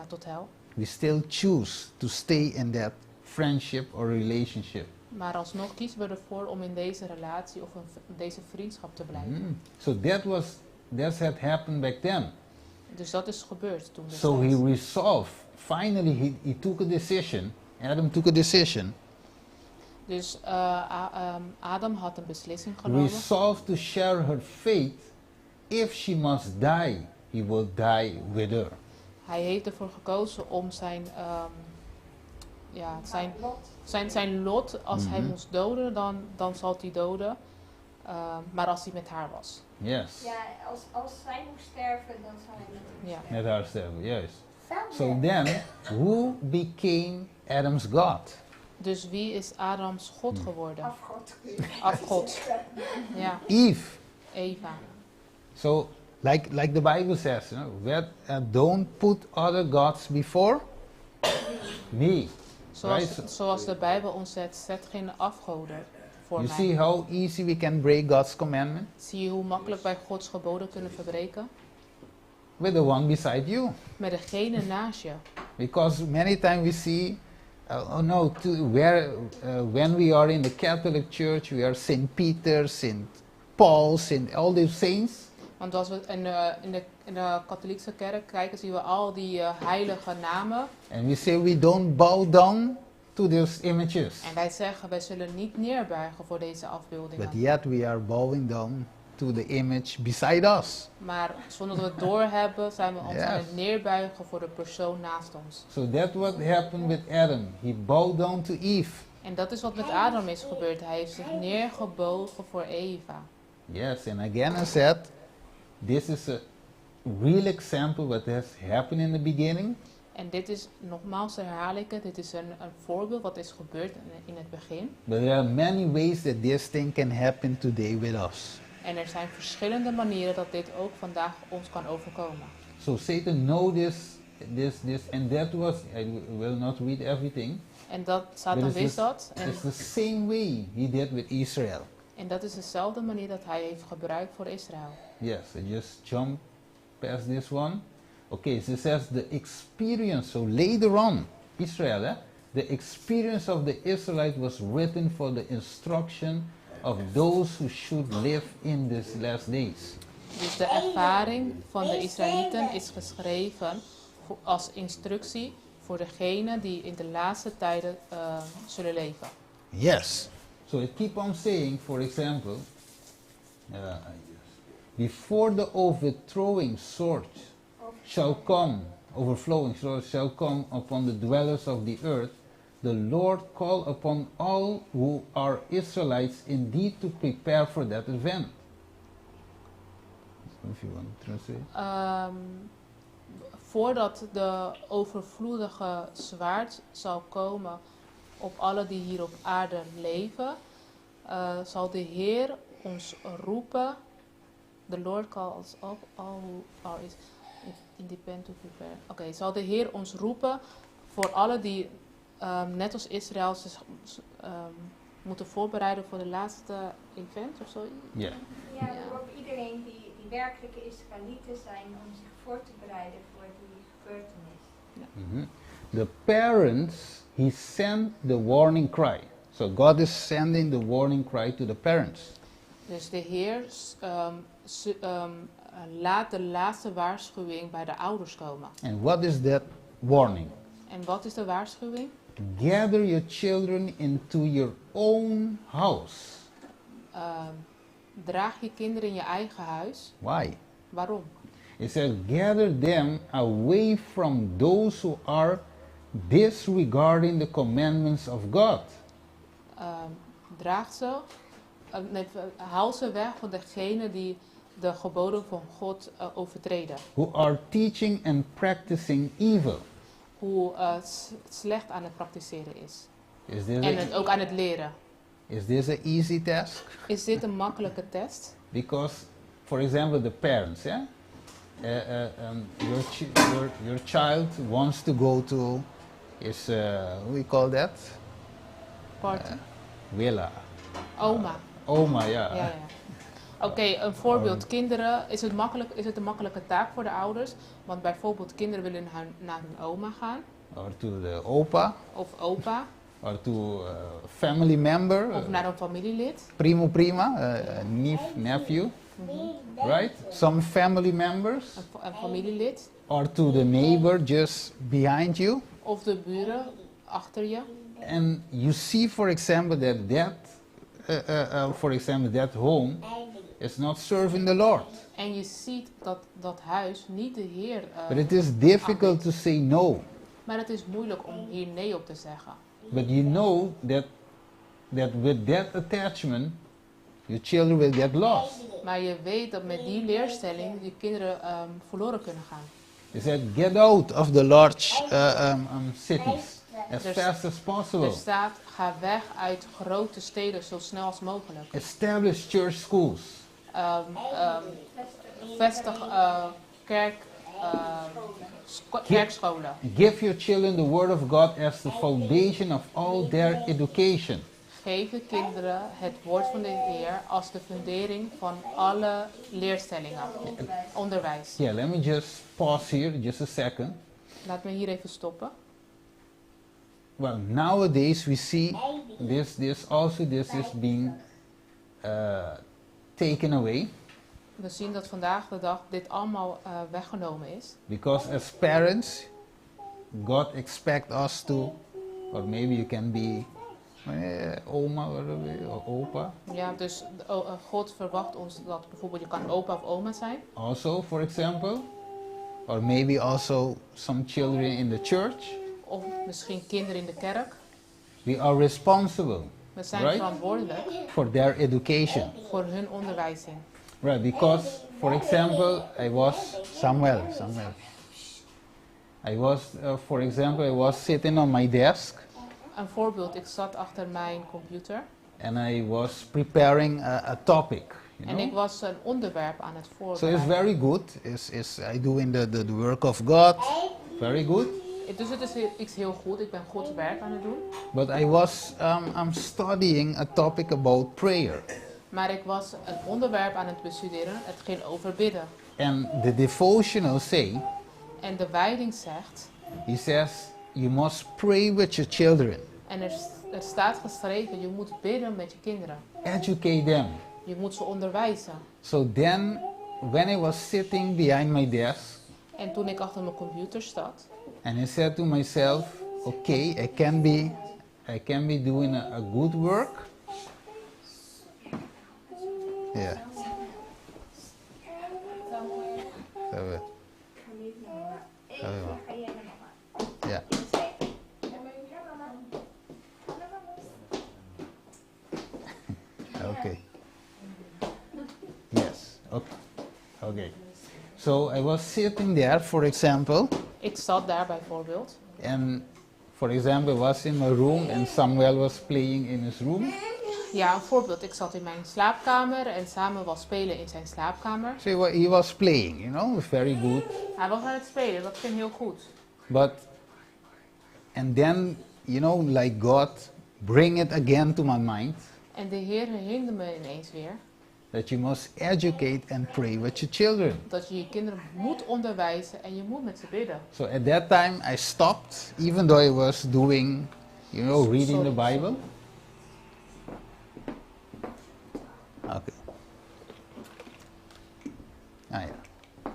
Speaker 3: tot hel.
Speaker 1: We still choose to stay in that friendship or relationship.
Speaker 3: Maar alsnog kiezen we ervoor om in deze relatie of deze vriendschap te blijven.
Speaker 1: So that had happened back then.
Speaker 3: Dus dat is gebeurd toen.
Speaker 1: So he resolved, finally he took a decision, Adam took a decision,
Speaker 3: Dus Adam had een beslissing genomen.
Speaker 1: resolved to share her fate. If she must die, he will die with her.
Speaker 3: Hij heeft ervoor gekozen om zijn lot, als hij moest doden, dan zal hij doden. Maar als hij met haar was.
Speaker 1: Yes.
Speaker 4: Ja, als zij moest sterven, dan zou hij niet.
Speaker 3: Ja.
Speaker 1: Met haar sterven, yes. So then, who became Adam's God?
Speaker 3: Dus wie is Adams God geworden?
Speaker 4: Afgod.
Speaker 3: Afgod. Ja,
Speaker 1: Eve.
Speaker 3: Eva.
Speaker 1: So, like the Bible says, don't put other gods before me.
Speaker 3: Zoals de Bijbel ons zet geen afgoden voor
Speaker 1: You
Speaker 3: mij.
Speaker 1: see how easy we can break God's commandment?
Speaker 3: Zie je hoe makkelijk wij Gods geboden kunnen verbreken?
Speaker 1: With the one beside you.
Speaker 3: Met degene naast je.
Speaker 1: Because many times we see, when we are in the Catholic Church, we are Saint Peter, Saint Paul, Saint all these saints.
Speaker 3: Want als we in de katholieke kerk kijken, zien we al die heilige namen.
Speaker 1: And we say we don't bow down to those images.
Speaker 3: En wij zeggen, wij zullen niet neerbuigen voor deze afbeeldingen.
Speaker 1: But yet we are bowing down to the image beside us.
Speaker 3: Maar zonder dat we het doorhebben, zijn we ons
Speaker 1: Yes.
Speaker 3: aan het neerbuigen voor de persoon naast ons.
Speaker 1: So that's what happened with Adam. He bowed down to Eve.
Speaker 3: En dat is wat met Adam is gebeurd. Hij heeft zich neergebogen voor Eva.
Speaker 1: Yes, and again I said, this is a real example what has happened in the beginning.
Speaker 3: En dit is, nogmaals herhaal ik het, dit is een voorbeeld wat is gebeurd in het begin.
Speaker 1: But there are many ways that this thing can happen today with us.
Speaker 3: En er zijn verschillende manieren dat dit ook vandaag ons kan overkomen.
Speaker 1: So Satan know this, and that was, I will not read everything.
Speaker 3: En dat, Satan wist dat. En,
Speaker 1: It's the same way he did with Israel.
Speaker 3: en dat is dezelfde manier dat hij heeft gebruikt voor Israël.
Speaker 1: Yes, I just jump past this one. Okay, so it says the experience, so later on, Israel, the experience of the Israelites was written for the instruction of those who should live in these last days.
Speaker 3: Dus de ervaring van de Israëlieten is geschreven als instructie voor degenen die in de laatste tijden zullen leven.
Speaker 1: Yes. So it keep on saying, for example, before the overflowing sword shall come upon the dwellers of the earth, the Lord called upon all who are Israelites indeed to prepare for that event. If you want to translate.
Speaker 3: Voordat de overvloedige zwaard zal komen op alle die hier op aarde leven, zal de Heer ons roepen. The Lord calls up all who are independent to prepare. Oké, zal de Heer ons roepen voor alle die net als Israël zich moeten voorbereiden voor de laatste event of zo?
Speaker 1: Yeah.
Speaker 4: Ja, op iedereen die werkelijke Israëlieten zijn om zich voor te bereiden voor die gebeurtenis.
Speaker 3: Ja.
Speaker 1: Mhm. The parents, he sent the warning cry. So God is sending the warning cry to the parents.
Speaker 3: Dus de Heer laat de laatste waarschuwing bij de ouders komen.
Speaker 1: And what is that warning?
Speaker 3: En wat is de waarschuwing?
Speaker 1: Gather your children into your own house.
Speaker 3: Draag je kinderen in je eigen huis.
Speaker 1: Why?
Speaker 3: Waarom?
Speaker 1: It says, gather them away from those who are disregarding the commandments of God.
Speaker 3: Haal ze weg van degene die de geboden van God overtreden.
Speaker 1: Who are teaching and practicing evil.
Speaker 3: Hoe slecht aan het praktiseren is.
Speaker 1: Is this
Speaker 3: En het ook aan het leren.
Speaker 1: Is this an easy task?
Speaker 3: Is dit een makkelijke test?
Speaker 1: Because, for example, the parents, yeah? Your child wants to go to his, what do you call that?
Speaker 3: Party.
Speaker 1: Villa.
Speaker 3: Oma.
Speaker 1: Oma, ja.
Speaker 3: Ja. Oké, een voorbeeld. Kinderen, is het een makkelijke taak voor de ouders? Want bijvoorbeeld kinderen willen naar hun oma gaan.
Speaker 1: Or to the opa.
Speaker 3: Of opa.
Speaker 1: Or to a family member.
Speaker 3: Of naar een familielid.
Speaker 1: Prima, nephew. Right? Some family members.
Speaker 3: Een familielid.
Speaker 1: Or to the neighbor just behind you.
Speaker 3: Of de buren achter je.
Speaker 1: And you see, for example, that home is not serving the Lord.
Speaker 3: En je ziet dat huis niet de Heer.
Speaker 1: But it is difficult to say no.
Speaker 3: Maar het is moeilijk om hier nee op te zeggen.
Speaker 1: But you know that with that attachment, your children will get lost.
Speaker 3: Maar je weet dat met die leerstelling je kinderen verloren kunnen gaan.
Speaker 1: He said, get out of the large cities as fast as possible.
Speaker 3: Er staat, ga weg uit grote steden zo snel als mogelijk.
Speaker 1: Establish church schools.
Speaker 3: Vestig kerkscholen.
Speaker 1: Give your children the word of God as the foundation of all their education.
Speaker 3: Geef je kinderen het woord van de Heer als de fundering van alle leerstellingen, onderwijs.
Speaker 1: Yeah, let me just pause here just a second.
Speaker 3: Laat me hier even stoppen.
Speaker 1: Well, nowadays we see this is being taken away.
Speaker 3: We zien dat vandaag de dag dit allemaal weggenomen is.
Speaker 1: Because as parents, God expects us to, or maybe you can be oma or opa.
Speaker 3: Ja, dus God verwacht ons dat bijvoorbeeld je kan opa of oma zijn.
Speaker 1: Also, for example, or maybe also some children in the church.
Speaker 3: Of misschien kinderen in de kerk.
Speaker 1: We are responsible.
Speaker 3: We zijn verantwoordelijk
Speaker 1: for their education.
Speaker 3: Voor hun onderwijzing.
Speaker 1: Right, because, for example, I was Samuel. I was sitting on my desk.
Speaker 3: Een voorbeeld, ik zat achter mijn computer.
Speaker 1: And I was preparing a topic.
Speaker 3: En ik was een onderwerp aan het voorbereiden.
Speaker 1: So it's very good. I doing the work of God. Very good.
Speaker 3: Dus het is heel goed. Ik ben Gods werk aan het doen.
Speaker 1: But I was I'm studying a topic about prayer.
Speaker 3: Maar ik was een onderwerp aan het bestuderen. Het ging over bidden.
Speaker 1: And the devotional say.
Speaker 3: En de wijding zegt.
Speaker 1: He says you must pray with your children.
Speaker 3: En er staat geschreven, je moet bidden met je kinderen.
Speaker 1: Educate them.
Speaker 3: Je moet ze onderwijzen.
Speaker 1: So then, when I was sitting behind my desk.
Speaker 3: En toen ik achter mijn computer zat.
Speaker 1: And I said to myself, okay, I can be doing a good work. Yeah. Yeah. Okay. So I was sitting there, for example,
Speaker 3: Ik zat daar bijvoorbeeld.
Speaker 1: and for example, I was in my room and Samuel was playing in his room.
Speaker 3: Ja, een voorbeeld. Ik zat in mijn slaapkamer en Samuel was spelen in zijn slaapkamer.
Speaker 1: So he was playing, very good.
Speaker 3: Hij was aan het spelen, dat ging heel goed.
Speaker 1: And then, like God bring it again to my mind
Speaker 3: En de Heer herinnerde me ineens weer
Speaker 1: that you must educate and pray with your children.
Speaker 3: dat je je kinderen moet onderwijzen en je moet met ze bidden.
Speaker 1: So at that time I stopped, even though I was doing, reading the Bible. Okay. Ah, yeah.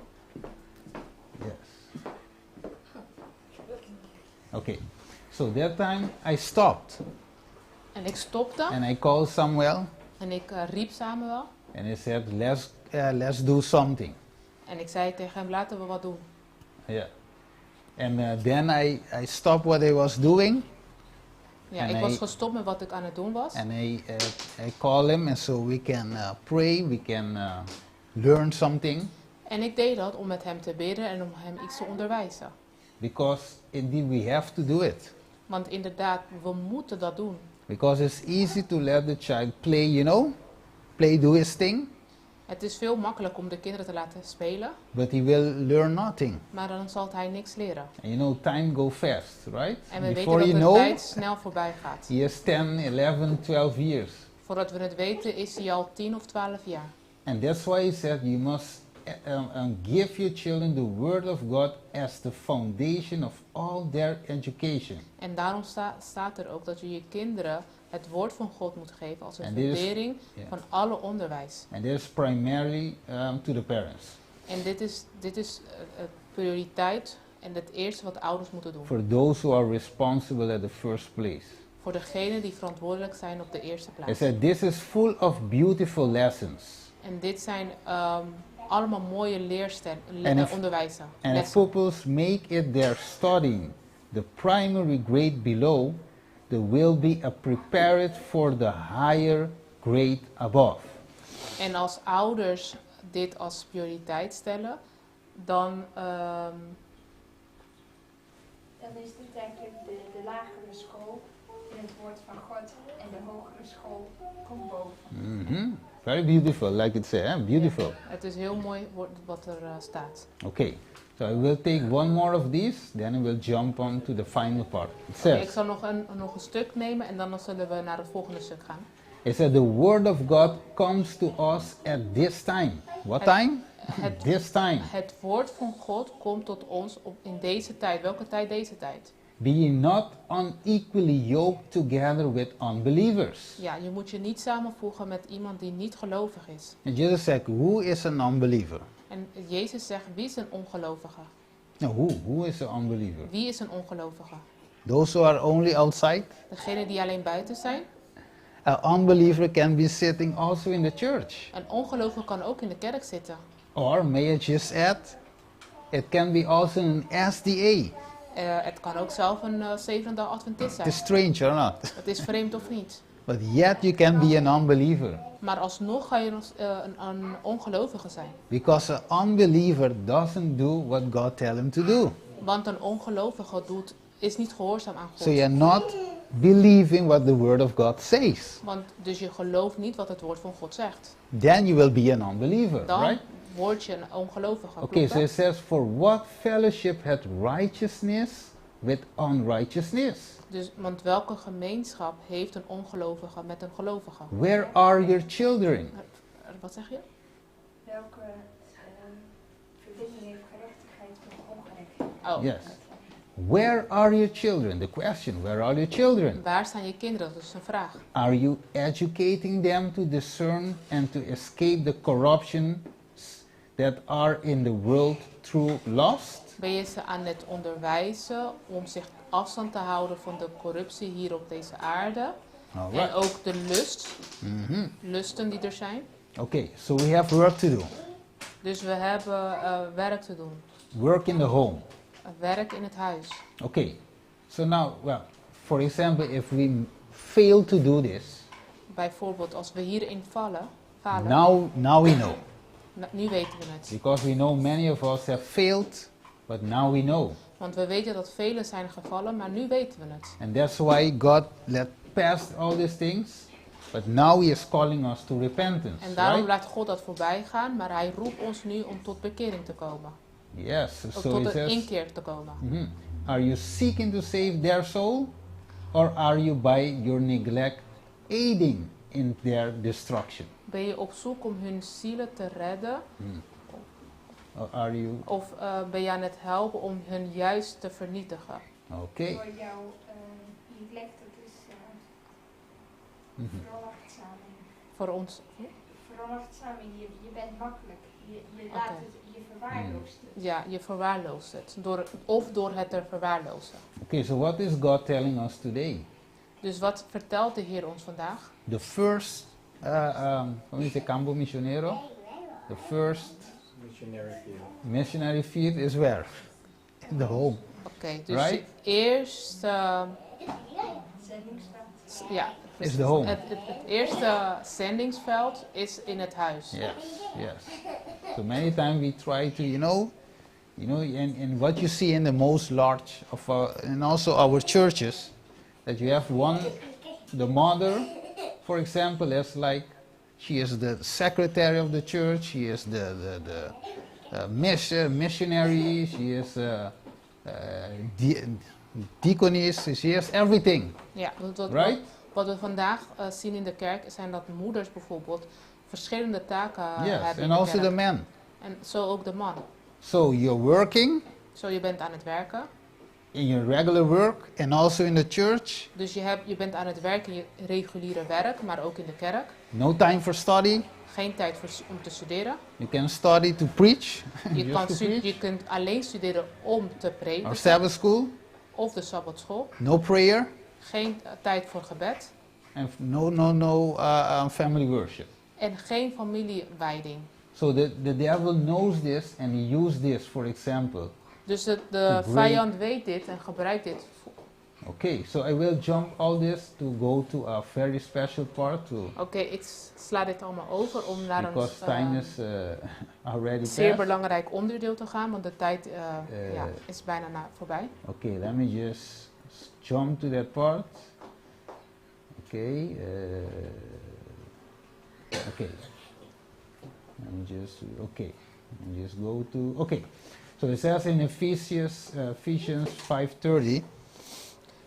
Speaker 1: Yes. Okay. So that time I stopped
Speaker 3: En ik stopte
Speaker 1: and I called Samuel
Speaker 3: en ik riep Samuel.
Speaker 1: and I said, let's do something.
Speaker 3: En ik zei tegen hem, laten we wat doen.
Speaker 1: Yeah. And then I stopped what I was doing
Speaker 3: Ja,
Speaker 1: En
Speaker 3: ik
Speaker 1: hij-
Speaker 3: was gestopt met wat ik aan het doen was.
Speaker 1: and I call him and so we can pray, we can learn something.
Speaker 3: En ik deed dat om met hem te bidden en om hem iets te onderwijzen.
Speaker 1: Because indeed we have to do it.
Speaker 3: Want inderdaad, we moeten dat doen.
Speaker 1: Because it's easy to let the child play, play, do his thing,
Speaker 3: Het is veel makkelijker om de kinderen te laten spelen,
Speaker 1: but he will learn nothing.
Speaker 3: maar dan zal hij niks leren.
Speaker 1: And time go fast, right?
Speaker 3: En we
Speaker 1: Before
Speaker 3: weten
Speaker 1: you
Speaker 3: dat de
Speaker 1: know,
Speaker 3: tijd snel voorbij gaat.
Speaker 1: he is 10, 11, 12 years.
Speaker 3: Voordat we het weten is hij al 10 of 12 jaar.
Speaker 1: And that's why he said you must give your children the word of God as the foundation of all their education.
Speaker 3: En daarom staat er ook dat je je kinderen het woord van God moet geven als een
Speaker 1: En dit is-
Speaker 3: fundering
Speaker 1: yeah.
Speaker 3: van alle onderwijs.
Speaker 1: And that is primarily to the parents.
Speaker 3: En dit is prioriteit en het eerste wat ouders moeten doen.
Speaker 1: For those who are responsible at the first place.
Speaker 3: Voor degenen die verantwoordelijk zijn op de eerste
Speaker 1: He
Speaker 3: plaats.
Speaker 1: said this is full of beautiful lessons.
Speaker 3: En dit zijn allemaal mooie
Speaker 1: En if-
Speaker 3: onderwijzen.
Speaker 1: And if
Speaker 3: Lessen.
Speaker 1: pupils make it their studying the primary grade below, they will be prepared for the higher grade above.
Speaker 3: En als ouders dit als prioriteit stellen, dan
Speaker 4: Dan is dit eigenlijk de lagere school in het woord van God en de hogere school komt boven.
Speaker 1: Very beautiful, like it says, beautiful.
Speaker 3: het is heel mooi wat er staat.
Speaker 1: Okay, so I will take one more of these, then I will jump on to the final part. It
Speaker 3: Oké, ik
Speaker 1: says,
Speaker 3: zal nog een stuk nemen en dan zullen we naar het volgende stuk gaan.
Speaker 1: it said the word of God comes to us at this time. What time? This time.
Speaker 3: Het woord van God komt tot ons in deze tijd. Welke tijd? Deze tijd.
Speaker 1: Be ye not unequally yoked together with unbelievers.
Speaker 3: Ja, je moet je niet samenvoegen met iemand die niet gelovig is.
Speaker 1: And Jesus said, who is an unbeliever?
Speaker 3: En Jezus zegt, wie is een ongelovige?
Speaker 1: No, who is an unbeliever?
Speaker 3: Wie is een ongelovige?
Speaker 1: Those who are only outside?
Speaker 3: Degene die alleen buiten zijn?
Speaker 1: An unbeliever can be sitting also in the church.
Speaker 3: Een ongelovige kan ook in de kerk zitten.
Speaker 1: Or may I just add, it can be also an SDA.
Speaker 3: Het kan ook zelf een zevende Adventist zijn.
Speaker 1: It's strange or not?
Speaker 3: Het is vreemd of niet.
Speaker 1: But yet you can be an unbeliever.
Speaker 3: Maar alsnog ga je een ongelovige zijn.
Speaker 1: Because an unbeliever doesn't do what God tells him to do.
Speaker 3: Want een ongelovige is niet gehoorzaam aan God.
Speaker 1: So you're not believing what the word of God says.
Speaker 3: Want dus je gelooft niet wat het woord van God zegt.
Speaker 1: Then you will be an unbeliever,
Speaker 3: Dan
Speaker 1: right?
Speaker 3: word je een ongelovige.
Speaker 1: Okay,
Speaker 3: Klopt
Speaker 1: so it
Speaker 3: dat?
Speaker 1: says, for what fellowship hath righteousness with unrighteousness?
Speaker 3: Dus, want welke gemeenschap heeft een ongelovige met een gelovige?
Speaker 1: Where are your children?
Speaker 3: Wat zeg je?
Speaker 4: Welke verbinding heeft gerechtigheid met ongerechtigheid?
Speaker 3: Oh,
Speaker 1: Yes. Where are your children? The question, where are your children?
Speaker 3: waar zijn je kinderen? Dat is een vraag.
Speaker 1: Are you educating them to discern and to escape the corruptions that are in the world through lust?
Speaker 3: Ben je ze aan het onderwijzen om zich afstand te houden van de corruptie hier op deze aarde?
Speaker 1: All
Speaker 3: En
Speaker 1: right.
Speaker 3: ook de lusten die er zijn.
Speaker 1: Okay, so we have work to do.
Speaker 3: Dus we hebben werk te doen.
Speaker 1: Work in the home.
Speaker 3: Werk in het huis.
Speaker 1: Okay, so now, well, for example, if we fail to do this,
Speaker 3: Bijvoorbeeld als we hierin falen,
Speaker 1: now we know.
Speaker 3: Nu weten we het.
Speaker 1: Because we know many of us have failed, but now we know.
Speaker 3: Want we weten dat velen zijn gevallen, maar nu weten we het.
Speaker 1: And that's why God let pass all these things, but now He is calling us to repentance.
Speaker 3: En daarom
Speaker 1: Right?
Speaker 3: laat God dat voorbij gaan, maar hij roept ons nu om tot bekering te komen.
Speaker 1: Yes.
Speaker 3: Of
Speaker 1: So
Speaker 3: tot
Speaker 1: it
Speaker 3: een
Speaker 1: says,
Speaker 3: inkeer te komen.
Speaker 1: Are you seeking to save their soul, or are you by your neglect aiding in their destruction?
Speaker 3: Ben je op zoek om hun zielen te redden?
Speaker 1: Or are you
Speaker 3: Of ben je aan het helpen om hun juist te vernietigen?
Speaker 1: okay?
Speaker 4: Door jouw neglect, dat is veronachtzaming.
Speaker 3: Voor ons.
Speaker 4: Veronachtzaming, je bent makkelijk. Je laat
Speaker 3: Oké.
Speaker 4: het, je verwaarloost het.
Speaker 3: Ja, je verwaarloost het. Door het te verwaarlozen.
Speaker 1: Okay, so what is God telling us today?
Speaker 3: Dus wat vertelt de Heer ons vandaag?
Speaker 1: The first, como dice campo misionero? The first
Speaker 2: Missionary field.
Speaker 1: missionary field is where? In the home.
Speaker 3: Oké, dus
Speaker 1: Right?
Speaker 3: het eerste...
Speaker 4: Zendingsveld.
Speaker 3: Ja,
Speaker 1: Is the home.
Speaker 3: Het eerste zendingsveld is in het huis.
Speaker 1: Yes, yes. So many times we try to, and what you see in the most large of and also our churches, that you have the mother, for example, is like, she is the secretary of the church, she is the missionary, she is deaconess, she is everything,
Speaker 3: Ja,
Speaker 1: right?
Speaker 3: wat we vandaag zien in de kerk zijn dat moeders bijvoorbeeld verschillende taken
Speaker 1: Yes,
Speaker 3: hebben in
Speaker 1: and
Speaker 3: de
Speaker 1: also
Speaker 3: kerk.
Speaker 1: the man.
Speaker 3: En zo ook de man.
Speaker 1: So you're working
Speaker 3: Zo, je bent aan het werken.
Speaker 1: in your regular work and also in the church.
Speaker 3: Dus je bent aan het werken in je reguliere werk, maar ook in de kerk.
Speaker 1: No time for study.
Speaker 3: Geen tijd om te studeren.
Speaker 1: You can study to preach.
Speaker 3: Je kunt alleen studeren om te
Speaker 1: Or
Speaker 3: prediken.
Speaker 1: Sabbath school.
Speaker 3: Of de sabbatschool.
Speaker 1: No prayer.
Speaker 3: Geen tijd voor gebed.
Speaker 1: And no family worship.
Speaker 3: En geen familiewijding.
Speaker 1: So the devil knows this and he used this, for example.
Speaker 3: Dus de
Speaker 1: break-
Speaker 3: vijand weet dit en gebruikt dit.
Speaker 1: Okay, so I will jump all this to go to a very special part too.
Speaker 3: Oké, ik sla dit allemaal over om naar
Speaker 1: Because time is already
Speaker 3: zeer
Speaker 1: past.
Speaker 3: belangrijk onderdeel te gaan, want de tijd is bijna voorbij.
Speaker 1: Okay, let me just jump to that part. Okay. Okay. Let me just go to. Okay. So it says in Ephesians 5:30.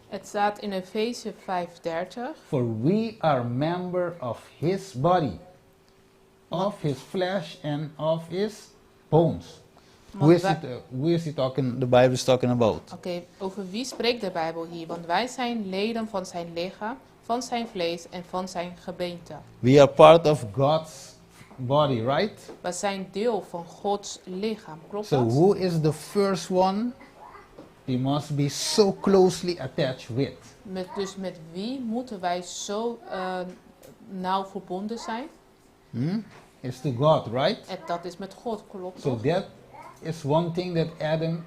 Speaker 3: Het staat in Efeze 5:30.
Speaker 1: For we are member of His body, of His flesh, and of His bones. Who is he talking? The Bible is talking about.
Speaker 3: Oké, over wie spreekt de Bijbel hier? Want wij zijn leden van zijn lichaam, van zijn vlees en van zijn gebeente.
Speaker 1: We are part of God's body, right?
Speaker 3: We zijn deel van Gods lichaam, klopt
Speaker 1: So
Speaker 3: dat?
Speaker 1: who is the first one we must be so closely attached with?
Speaker 3: Dus met wie moeten wij zo nauw verbonden zijn?
Speaker 1: It's to God, right?
Speaker 3: En dat is met God, klopt
Speaker 1: So
Speaker 3: toch?
Speaker 1: that is one thing that Adam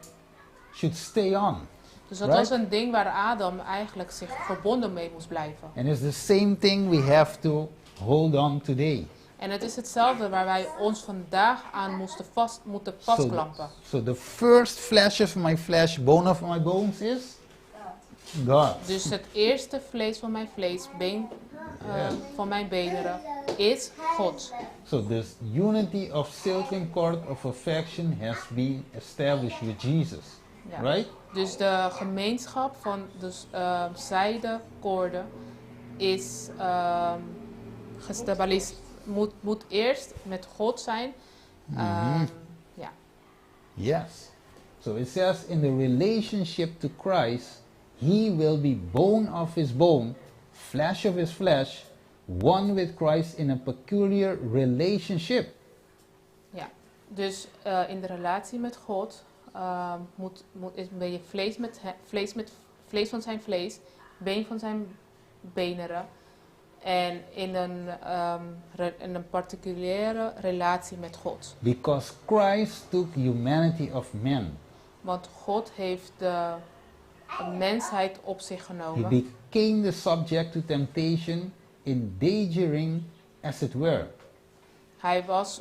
Speaker 1: should stay on.
Speaker 3: Dus dat
Speaker 1: right?
Speaker 3: was een ding waar Adam eigenlijk zich verbonden mee moest blijven.
Speaker 1: And it's the same thing we have to hold on today.
Speaker 3: En het is hetzelfde waar wij ons vandaag aan moeten vastklampen.
Speaker 1: So the first flesh of my flesh, bone of my bones is God.
Speaker 3: Dus het eerste vlees van mijn vlees, been van mijn beneren, is God.
Speaker 1: So this unity of silken cord of affection has been established with Jesus,
Speaker 3: Ja.
Speaker 1: right?
Speaker 3: Dus de gemeenschap van de zijdekoorden is gestabiliseerd. Moet eerst met God zijn. Ja.
Speaker 1: Yes. So it says in the relationship to Christ, he will be bone of his bone, flesh of his flesh, one with Christ in a peculiar relationship.
Speaker 3: Ja. Dus in de relatie met God ben je vlees van zijn vlees, been van zijn beneren. En in een particuliere relatie met God.
Speaker 1: Because Christ took humanity of man.
Speaker 3: Want God heeft de mensheid op zich
Speaker 1: He
Speaker 3: genomen.
Speaker 1: became the subject to temptation, endangering, as it were.
Speaker 3: Hij was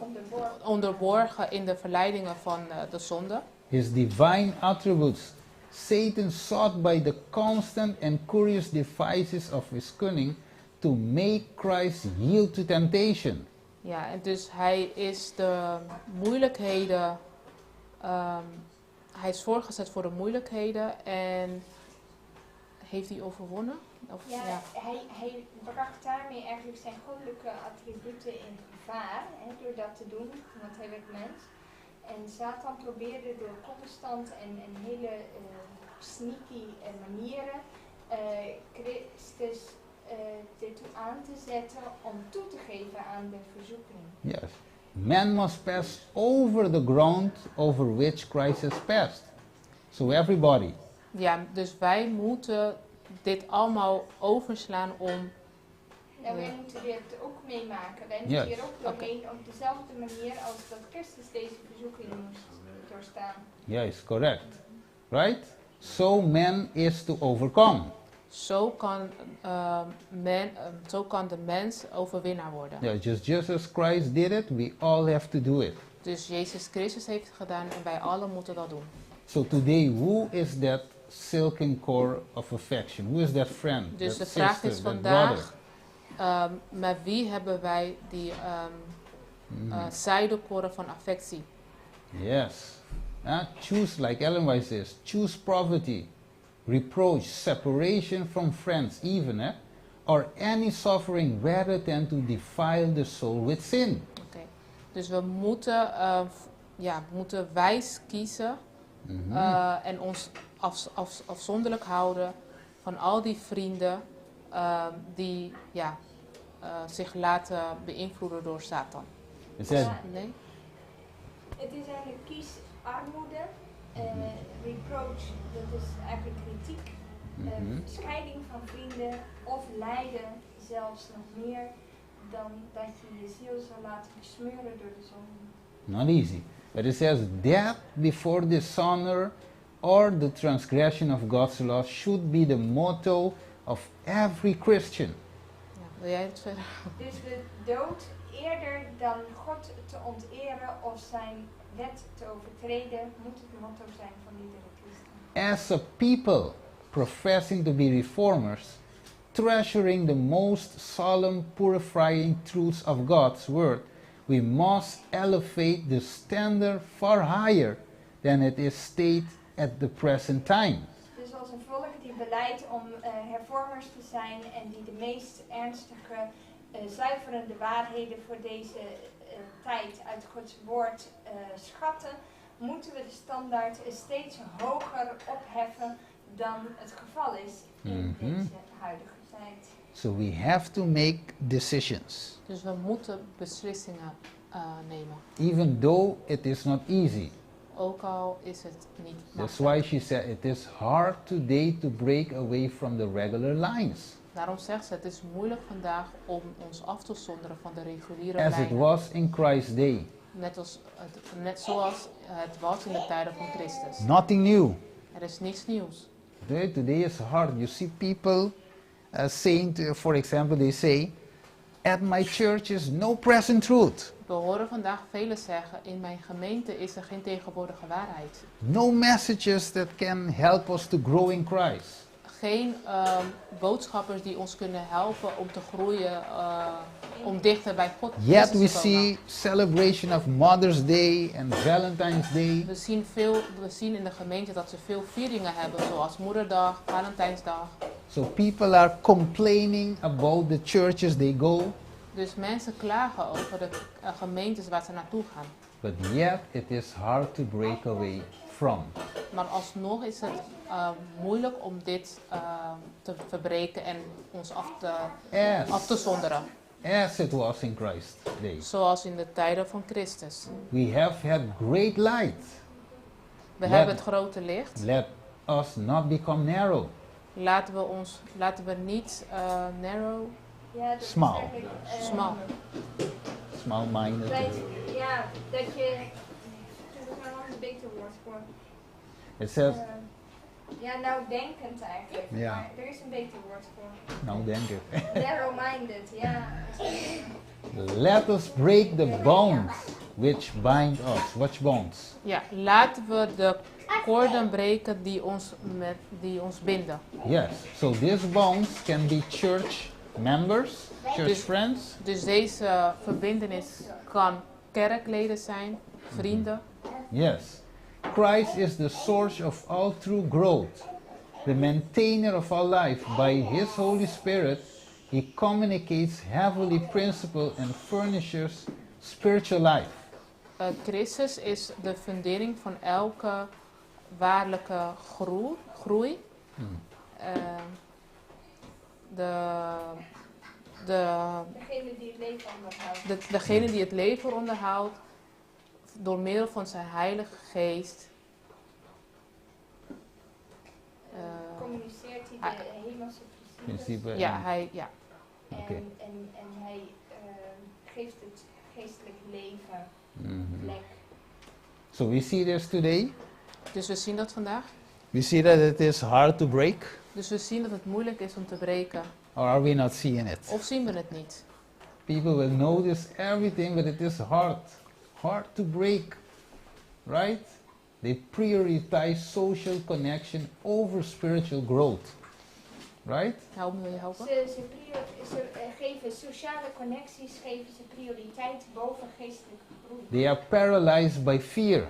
Speaker 4: onderworpen.
Speaker 3: onderworpen in de verleidingen van de zonde.
Speaker 1: His divine attributes, Satan sought by the constant and curious devices of his cunning to make Christ yield to temptation.
Speaker 3: Ja, en dus hij is de moeilijkheden, hij is voorgezet voor de moeilijkheden en heeft hij overwonnen? Of,
Speaker 4: Ja, hij bracht daarmee eigenlijk zijn goddelijke attributen in gevaar, door dat te doen, want hij werd mens. En Satan probeerde door constant en hele sneaky manieren Christus ertoe aan te zetten om toe te geven aan de verzoeking.
Speaker 1: Yes. Man must pass over the ground over which Christ has passed. So everybody.
Speaker 3: Ja, dus wij moeten dit allemaal overslaan om...
Speaker 4: Nou, wij moeten dit ook meemaken. Wij moeten hier ook doorheen op dezelfde manier als dat Christus deze verzoeking moest doorstaan.
Speaker 1: Yes, correct. Right? So man is to overcome.
Speaker 3: Zo kan de mens overwinnaar worden.
Speaker 1: Yeah, just as Christ did it, we all have to do it.
Speaker 3: Dus Jezus Christus heeft het gedaan en wij allen moeten dat doen.
Speaker 1: So today, who is that silken core of affection? Who is that friend?
Speaker 3: Dus
Speaker 1: that
Speaker 3: de vraag
Speaker 1: sister,
Speaker 3: is
Speaker 1: that
Speaker 3: vandaag, met wie hebben wij die zijdelkoren van affectie?
Speaker 1: Yes. Choose, like Ellen White says, choose poverty, reproach, separation from friends even, or any suffering rather than to defile the soul with sin.
Speaker 3: Okay. Dus we moeten wijs kiezen en ons afzonderlijk houden van al die vrienden die zich laten beïnvloeden door Satan.
Speaker 1: It says,
Speaker 3: Nee?
Speaker 4: Het is eigenlijk kies armoede, reproach, dat is eigenlijk kritiek, scheiding van vrienden of lijden zelfs nog meer dan dat je je ziel zou laten besmeuren door de zonde.
Speaker 1: not easy. But it says, death before dishonor or the transgression of God's law should be the motto of every Christian.
Speaker 3: Ja, wil jij het verder?
Speaker 4: Dus de dood eerder dan God te onteren of zijn wet te overtreden, moet het motto zijn van iedere christen.
Speaker 1: As a people professing to be reformers, treasuring the most solemn, purifying truths of God's word, we must elevate the standard far higher than it is stated at the present time.
Speaker 4: Dus als een volk die beleidt om hervormers te zijn en die de meest ernstige, zuiverende waarheden voor deze tijd uit Gods woord schatten, moeten we de standaard steeds hoger opheffen dan het geval is in deze huidige tijd.
Speaker 1: So we have to make decisions,
Speaker 3: Dus we moeten beslissingen nemen.
Speaker 1: even though it is not easy.
Speaker 3: Ook al is het niet
Speaker 1: That's
Speaker 3: makkelijk.
Speaker 1: why she said it is hard today to break away from the regular lines,
Speaker 3: Daarom zegt ze, het is moeilijk vandaag om ons af te zonderen van de reguliere
Speaker 1: as it
Speaker 3: lijnen.
Speaker 1: was in Christ's day.
Speaker 3: Net zoals het was in de tijden van Christus.
Speaker 1: Nothing new.
Speaker 3: Er is niks nieuws.
Speaker 1: Today is hard. You see people saying, for example, they say, at my church is no present truth.
Speaker 3: We horen vandaag velen zeggen, in mijn gemeente is er geen tegenwoordige waarheid.
Speaker 1: No messages that can help us to grow in Christ.
Speaker 3: Geen boodschappers die ons kunnen helpen om te groeien, om dichter bij God
Speaker 1: Yet
Speaker 3: te
Speaker 1: we
Speaker 3: komen.
Speaker 1: see celebration of Mother's Day and Valentine's Day.
Speaker 3: We zien in de gemeente dat ze veel vieringen hebben, zoals Moederdag, Valentijnsdag.
Speaker 1: So people are complaining about the churches they go,
Speaker 3: Dus mensen klagen over de gemeentes waar ze naartoe gaan.
Speaker 1: but yet it is hard to break away from.
Speaker 3: Maar alsnog is het moeilijk om dit te verbreken en ons af te zonderen.
Speaker 1: As it was in Christ's day.
Speaker 3: Zoals in de tijden van Christus.
Speaker 1: We have had great light.
Speaker 3: We hebben het grote licht.
Speaker 1: Let us not become narrow.
Speaker 3: Laten we niet narrow,
Speaker 4: Ja, dat
Speaker 1: Smal.
Speaker 4: is eigenlijk,
Speaker 3: smal.
Speaker 1: Small-minded.
Speaker 4: dat je... Er is nog een beter woord voor.
Speaker 1: It says,
Speaker 4: Ja, nou denkend eigenlijk.
Speaker 1: Ja.
Speaker 4: Maar er is een beter woord voor.
Speaker 1: Nou denk ik.
Speaker 4: Narrow-minded, ja.
Speaker 1: Let us break the bonds which bind us. Which bonds?
Speaker 3: Ja, laten we de koorden breken die ons binden.
Speaker 1: Yes. So these bonds can be church members, church
Speaker 3: Dus-
Speaker 1: friends.
Speaker 3: Dus deze verbintenis kan kerkleden zijn, vrienden.
Speaker 1: Yes. Christ is the source of all true growth, the maintainer of our life. By His Holy Spirit, He communicates heavenly principle and furnishes spiritual life.
Speaker 3: Christus is de fundering van elke waarlijke groei.
Speaker 1: Hmm.
Speaker 4: Degene die het leven onderhoudt.
Speaker 3: Degene die het leven onderhoudt door middel van zijn Heilige Geest.
Speaker 4: Communiceert hij de hemelse principes.
Speaker 1: Principe.
Speaker 3: Ja, hij, ja.
Speaker 1: Oké.
Speaker 4: En hij geeft het geestelijk leven
Speaker 1: Mhm.
Speaker 4: plek.
Speaker 1: So we see this today.
Speaker 3: Dus we zien dat vandaag.
Speaker 1: We see that it is hard to break,
Speaker 3: Dus we zien dat het moeilijk is om te breken.
Speaker 1: or are we not seeing it?
Speaker 3: Of zien we het niet?
Speaker 1: People will notice everything, but it is hard to break, right? They prioritize social connection over spiritual growth, right?
Speaker 3: Wil je helpen?
Speaker 4: Ze geven sociale connecties, geven ze prioriteit boven geestelijke groei.
Speaker 1: They are paralyzed by fear.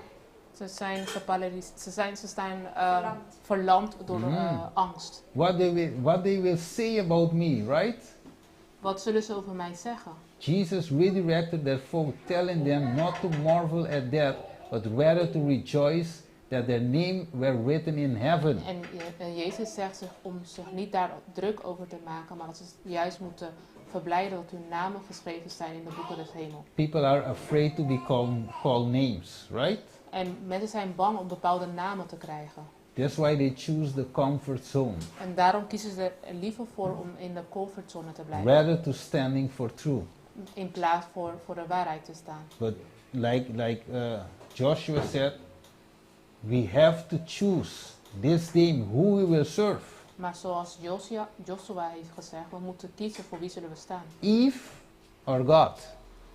Speaker 3: Ze zijn geparalyseerd. Ze zijn
Speaker 4: Verlamd.
Speaker 3: verlamd door
Speaker 1: Mm.
Speaker 3: angst.
Speaker 1: What they will say about me, right?
Speaker 3: Wat zullen ze over mij zeggen?
Speaker 1: Jesus redirected their folk, telling them not to marvel at that, but rather to rejoice that their name were written in heaven.
Speaker 3: En Jezus zegt zich om zich niet daar druk over te maken, maar dat ze juist moeten verblijden dat hun namen geschreven zijn in de boeken des hemels.
Speaker 1: People are afraid to be called names, right?
Speaker 3: En mensen zijn bang om bepaalde namen te krijgen.
Speaker 1: That's why they choose the comfort zone,
Speaker 3: En daarom kiezen ze er liever voor om in de comfortzone te blijven.
Speaker 1: rather to standing for truth.
Speaker 3: In plaats voor de waarheid te staan.
Speaker 1: But like Joshua said, we have to choose this day who we will serve.
Speaker 3: Maar zoals Joshua heeft gezegd, we moeten kiezen voor wie zullen we staan.
Speaker 1: Eve or God,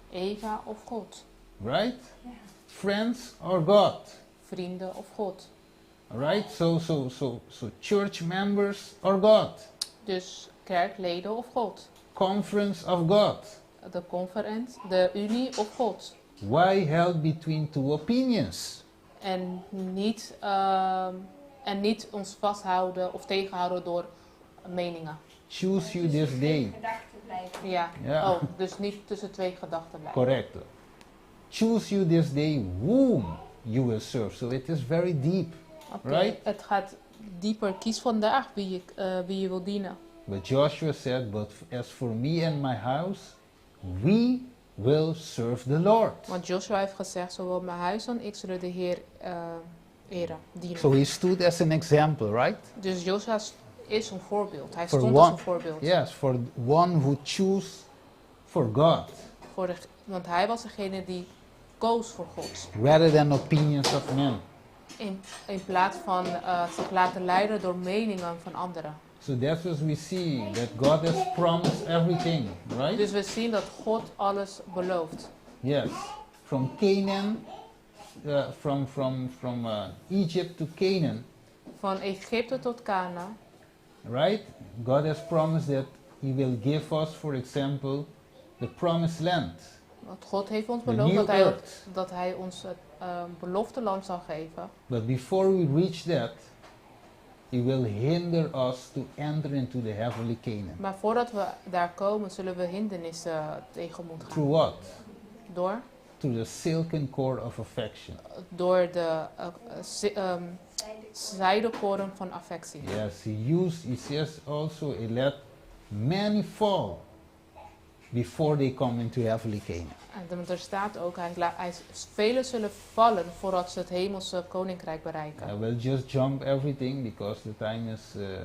Speaker 3: Eva of God.
Speaker 1: right?
Speaker 4: Ja.
Speaker 1: Friends or God,
Speaker 3: Vrienden of God.
Speaker 1: right? So church members or God,
Speaker 3: Dus kerkleden of God.
Speaker 1: conference of God.
Speaker 3: De conferentie, de unie of God.
Speaker 1: Why held between two opinions?
Speaker 3: En niet ons vasthouden of tegenhouden door meningen.
Speaker 1: Choose you this day.
Speaker 4: Gedachten blijven.
Speaker 3: Ja.
Speaker 1: Ja.
Speaker 3: Oh, dus niet tussen twee gedachten blijven.
Speaker 1: Correct. Choose you this day whom you will serve. So it is very deep,
Speaker 3: Oké,
Speaker 1: right?
Speaker 3: Het gaat dieper. Kies vandaag wie je wil dienen.
Speaker 1: But Joshua said, but as for me and my house, we will serve the Lord.
Speaker 3: Want Joshua heeft gezegd, zowel mijn huis en ik zullen de Heer eren, dienen.
Speaker 1: So he stood as an example, right?
Speaker 3: Dus Joshua is een voorbeeld. Hij
Speaker 1: For
Speaker 3: stond
Speaker 1: one-
Speaker 3: als een voorbeeld.
Speaker 1: Yes, for one who choose for God
Speaker 3: Want hij was degene die koos voor God.
Speaker 1: rather than opinions of men.
Speaker 3: In plaats van zich laten leiden door meningen van anderen.
Speaker 1: So that's what we see, that God has promised everything, right?
Speaker 3: Dus we zien dat God alles belooft.
Speaker 1: Yes, from Canaan, from Egypt to Canaan,
Speaker 3: Van Egypte tot Kana.
Speaker 1: right? God has promised that He will give us, for example, the promised land,
Speaker 3: Want God heeft ons
Speaker 1: the
Speaker 3: beloofd
Speaker 1: new earth.
Speaker 3: dat hij ons het belofte land zal geven.
Speaker 1: But before we reach that, He will hinder us to enter into the heavenly Canaan.
Speaker 3: Maar voordat we daar komen, zullen we hindernissen tegemoet gaan.
Speaker 1: Through what?
Speaker 3: Door?
Speaker 1: Through the silken cord of affection.
Speaker 3: Door de zijdekoren van affectie.
Speaker 1: Yes, He says also, He let many fall before they come into heavenly Canaan.
Speaker 3: En er staat ook, velen zullen vallen voordat ze het hemelse koninkrijk bereiken.
Speaker 1: I will just jump everything because the time is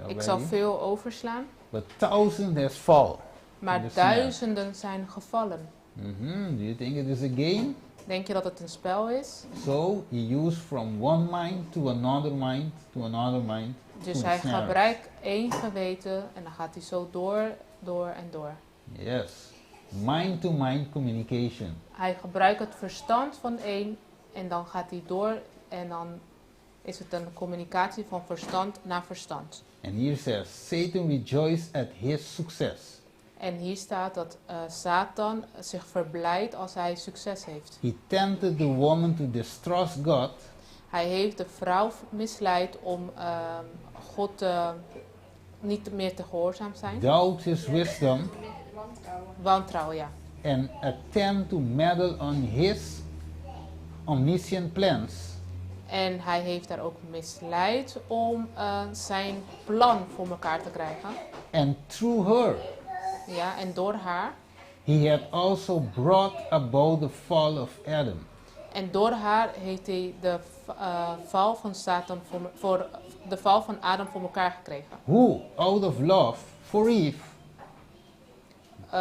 Speaker 3: Ik zal
Speaker 1: already.
Speaker 3: veel overslaan,
Speaker 1: But thousands has fall.
Speaker 3: maar
Speaker 1: In de snare.
Speaker 3: duizenden zijn gevallen.
Speaker 1: Do you think it is a game?
Speaker 3: Denk je dat het een spel is?
Speaker 1: So He used from one mind to another mind to another mind.
Speaker 3: Dus hij
Speaker 1: snares.
Speaker 3: gebruikt één geweten en dan gaat hij zo door en door.
Speaker 1: Yes. Mind-to-mind communication.
Speaker 3: Hij gebruikt het verstand van één en dan gaat hij door en dan is het een communicatie van verstand naar verstand.
Speaker 1: And here says, Satan rejoiced at his success.
Speaker 3: En hier staat dat Satan zich verblijdt als hij succes heeft.
Speaker 1: He tempted the woman to distrust God
Speaker 3: Hij heeft de vrouw misleid om God niet meer te gehoorzaam zijn.
Speaker 1: doubt his wisdom,
Speaker 4: Met wantrouwen.
Speaker 3: Wantrouwen, ja.
Speaker 1: and attempt to meddle on his omniscient plans.
Speaker 3: En hij heeft daar ook misleid om zijn plan voor elkaar te krijgen.
Speaker 1: And through her,
Speaker 3: Ja, en door haar.
Speaker 1: he had also brought about the fall of Adam.
Speaker 3: En door haar heeft hij de val van Satan voor de val van Adam voor elkaar gekregen.
Speaker 1: Who, out of love for Eve,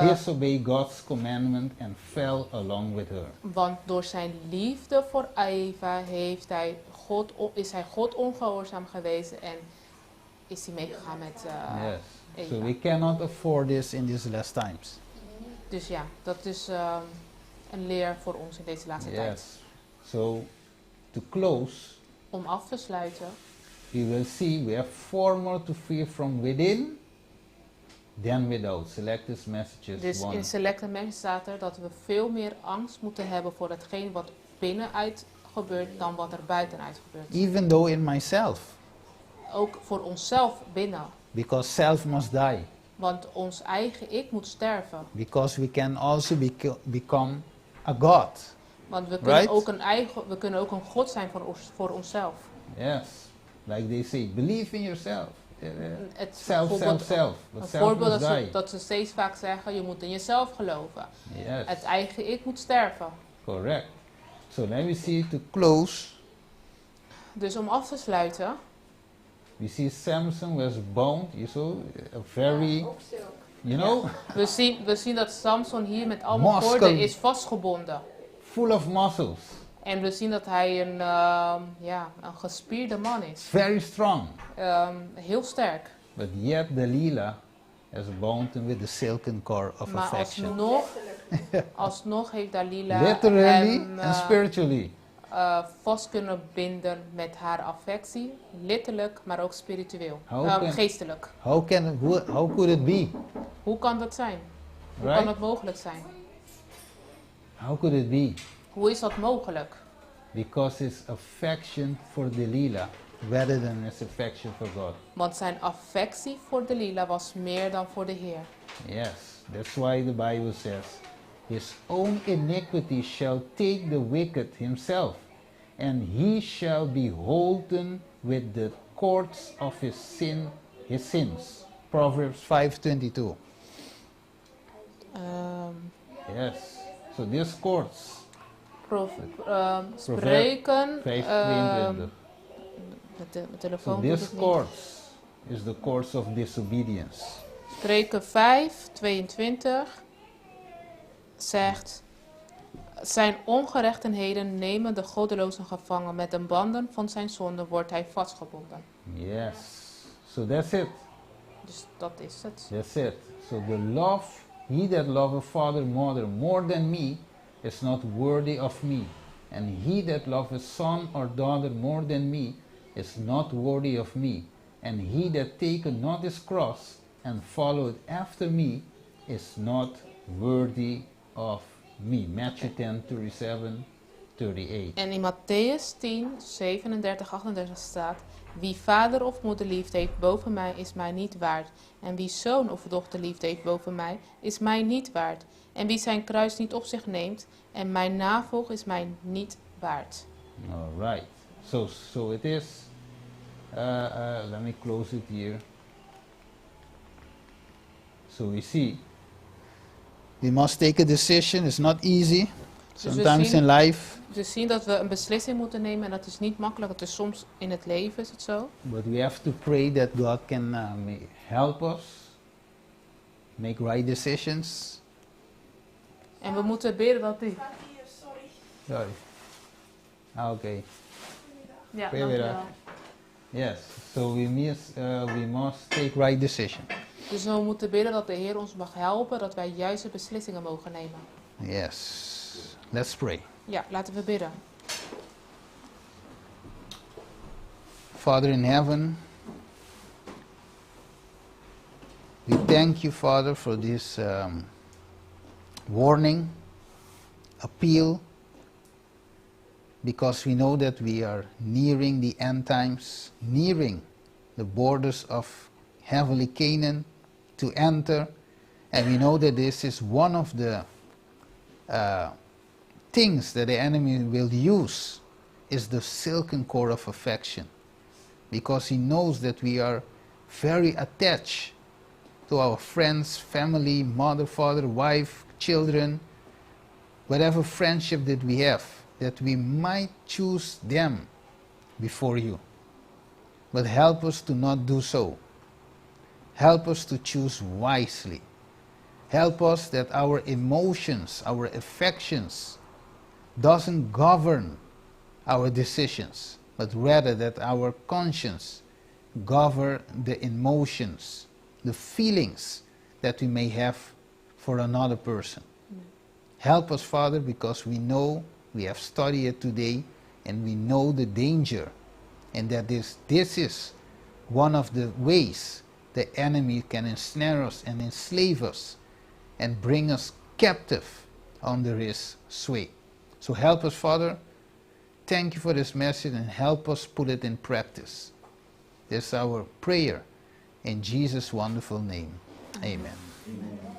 Speaker 1: disobeyed God's commandment and fell along with her.
Speaker 3: Want door zijn liefde voor Eva is hij God ongehoorzaam geweest en is hij meegegaan met
Speaker 1: Yes.
Speaker 3: Eva.
Speaker 1: So we cannot afford this in these last times.
Speaker 3: Dus ja, dat is een leer voor ons in deze laatste tijd.
Speaker 1: Yes. So to close,
Speaker 3: Om af te sluiten,
Speaker 1: we will see we have far more to fear from within than without. Selected messages
Speaker 3: dus
Speaker 1: 1.
Speaker 3: in Selected Messages staat er dat we veel meer angst moeten hebben voor hetgeen wat binnenuit gebeurt dan wat er buitenuit gebeurt.
Speaker 1: Even though in myself,
Speaker 3: Ook voor onszelf binnen.
Speaker 1: because self must die.
Speaker 3: Want ons eigen ik moet sterven.
Speaker 1: Because we can also become a God.
Speaker 3: Want we kunnen,
Speaker 1: Right?
Speaker 3: we kunnen ook een God zijn voor onszelf.
Speaker 1: Yes. Like they say, believe in yourself.
Speaker 3: Het
Speaker 1: Self,
Speaker 3: voorbeeld-
Speaker 1: self, self. But
Speaker 3: Een
Speaker 1: self
Speaker 3: voorbeeld
Speaker 1: must
Speaker 3: dat
Speaker 1: die.
Speaker 3: dat ze steeds vaak zeggen, je moet in jezelf geloven.
Speaker 1: Yes.
Speaker 3: Het eigen ik moet sterven.
Speaker 1: Correct. So then we see to close,
Speaker 3: Dus om af te sluiten,
Speaker 1: we see Samson was bound, you saw, a very,
Speaker 4: Ja, ook zo.
Speaker 1: you know,
Speaker 3: we zien dat Samson hier met allemaal
Speaker 1: Muscle.
Speaker 3: koorden is vastgebonden.
Speaker 1: full of muscles,
Speaker 3: En we zien dat hij een gespierde man is.
Speaker 1: very strong.
Speaker 3: Heel sterk.
Speaker 1: But yet Delilah has bound him with the silken cord of
Speaker 3: Maar
Speaker 1: affection.
Speaker 3: alsnog heeft Dalila
Speaker 1: Literally
Speaker 3: hem
Speaker 1: and spiritually.
Speaker 3: vast kunnen binden met haar affectie. Letterlijk, maar ook spiritueel.
Speaker 1: How
Speaker 3: Geestelijk.
Speaker 1: how could it be?
Speaker 3: Hoe kan dat zijn? Hoe kan
Speaker 1: Right?
Speaker 3: dat mogelijk zijn?
Speaker 1: How could it be?
Speaker 3: Hoe is dat mogelijk?
Speaker 1: Because his affection for Delilah rather than his affection for God.
Speaker 3: Want zijn affectie voor Dalila was meer dan voor de Heer.
Speaker 1: Yes, that's why the Bible says, his own iniquity shall take the wicked himself, and he shall be holden with the cords of his sins. Proverbs 5:22. Yes. So these cords,
Speaker 3: Spreuken.
Speaker 1: 5:22.
Speaker 3: De
Speaker 1: So
Speaker 3: telefoon doet
Speaker 1: these
Speaker 3: het niet.
Speaker 1: cords is the cords of disobedience.
Speaker 3: Spreuken 5:22 zegt: zijn ongerechtigheden nemen de goddelozen gevangen. Met de banden van zijn zonde wordt hij vastgebonden.
Speaker 1: Yes. So that's it.
Speaker 3: Dus dat is het.
Speaker 1: That's it. So the love, he that loveth father, mother more than me, is not worthy of me. And he that loveth son or daughter more than me, is not worthy of me. And he that taketh not his cross and followeth after me, is not worthy of me. Matthew 10:37, 38.
Speaker 3: En in Matthäus 10, 37, 38 staat: wie vader of moeder lief heeft boven mij, is mij niet waard. En wie zoon of dochter lief heeft boven mij, is mij niet waard. En wie zijn kruis niet op zich neemt en mij navolgt, is mij niet waard.
Speaker 1: All right. So it is. Let me close it here. So we see. We must take a decision. It's not easy. Sometimes in life.
Speaker 3: Dus zien dat we een beslissing moeten nemen en dat is niet makkelijk. Het is soms in het leven is het zo.
Speaker 1: But we have to pray that God can help us make right decisions.
Speaker 3: En we moeten bidden dat hij...
Speaker 1: Sorry. Ah, okay.
Speaker 3: Ja,
Speaker 1: Goedemiddag.
Speaker 3: dankjewel.
Speaker 1: Yes, so we must take right decision.
Speaker 3: Dus we moeten bidden dat de Heer ons mag helpen, dat wij juiste beslissingen mogen nemen.
Speaker 1: Yes, let's pray.
Speaker 3: Ja, laten we bidden.
Speaker 1: Father in heaven, we thank you, Father, for this warning, appeal, because we know that we are nearing the end times, nearing the borders of heavenly Canaan to enter, and we know that this is one of the things that the enemy will use, is the silken cord of affection, because he knows that we are very attached to our friends, family, mother, father, wife, children, whatever friendship that we have, that we might choose them before you. But help us to not do so. Help us to choose wisely. Help us that our emotions, our affections doesn't govern our decisions, but rather that our conscience govern the emotions, the feelings that we may have for another person. Help us, Father, because we know, we have studied it today, and we know the danger, and that this is one of the ways the enemy can ensnare us and enslave us and bring us captive under his sway. So help us, Father. Thank you for this message, and help us put it in practice. This is our prayer in Jesus' wonderful name. Amen.
Speaker 2: Amen.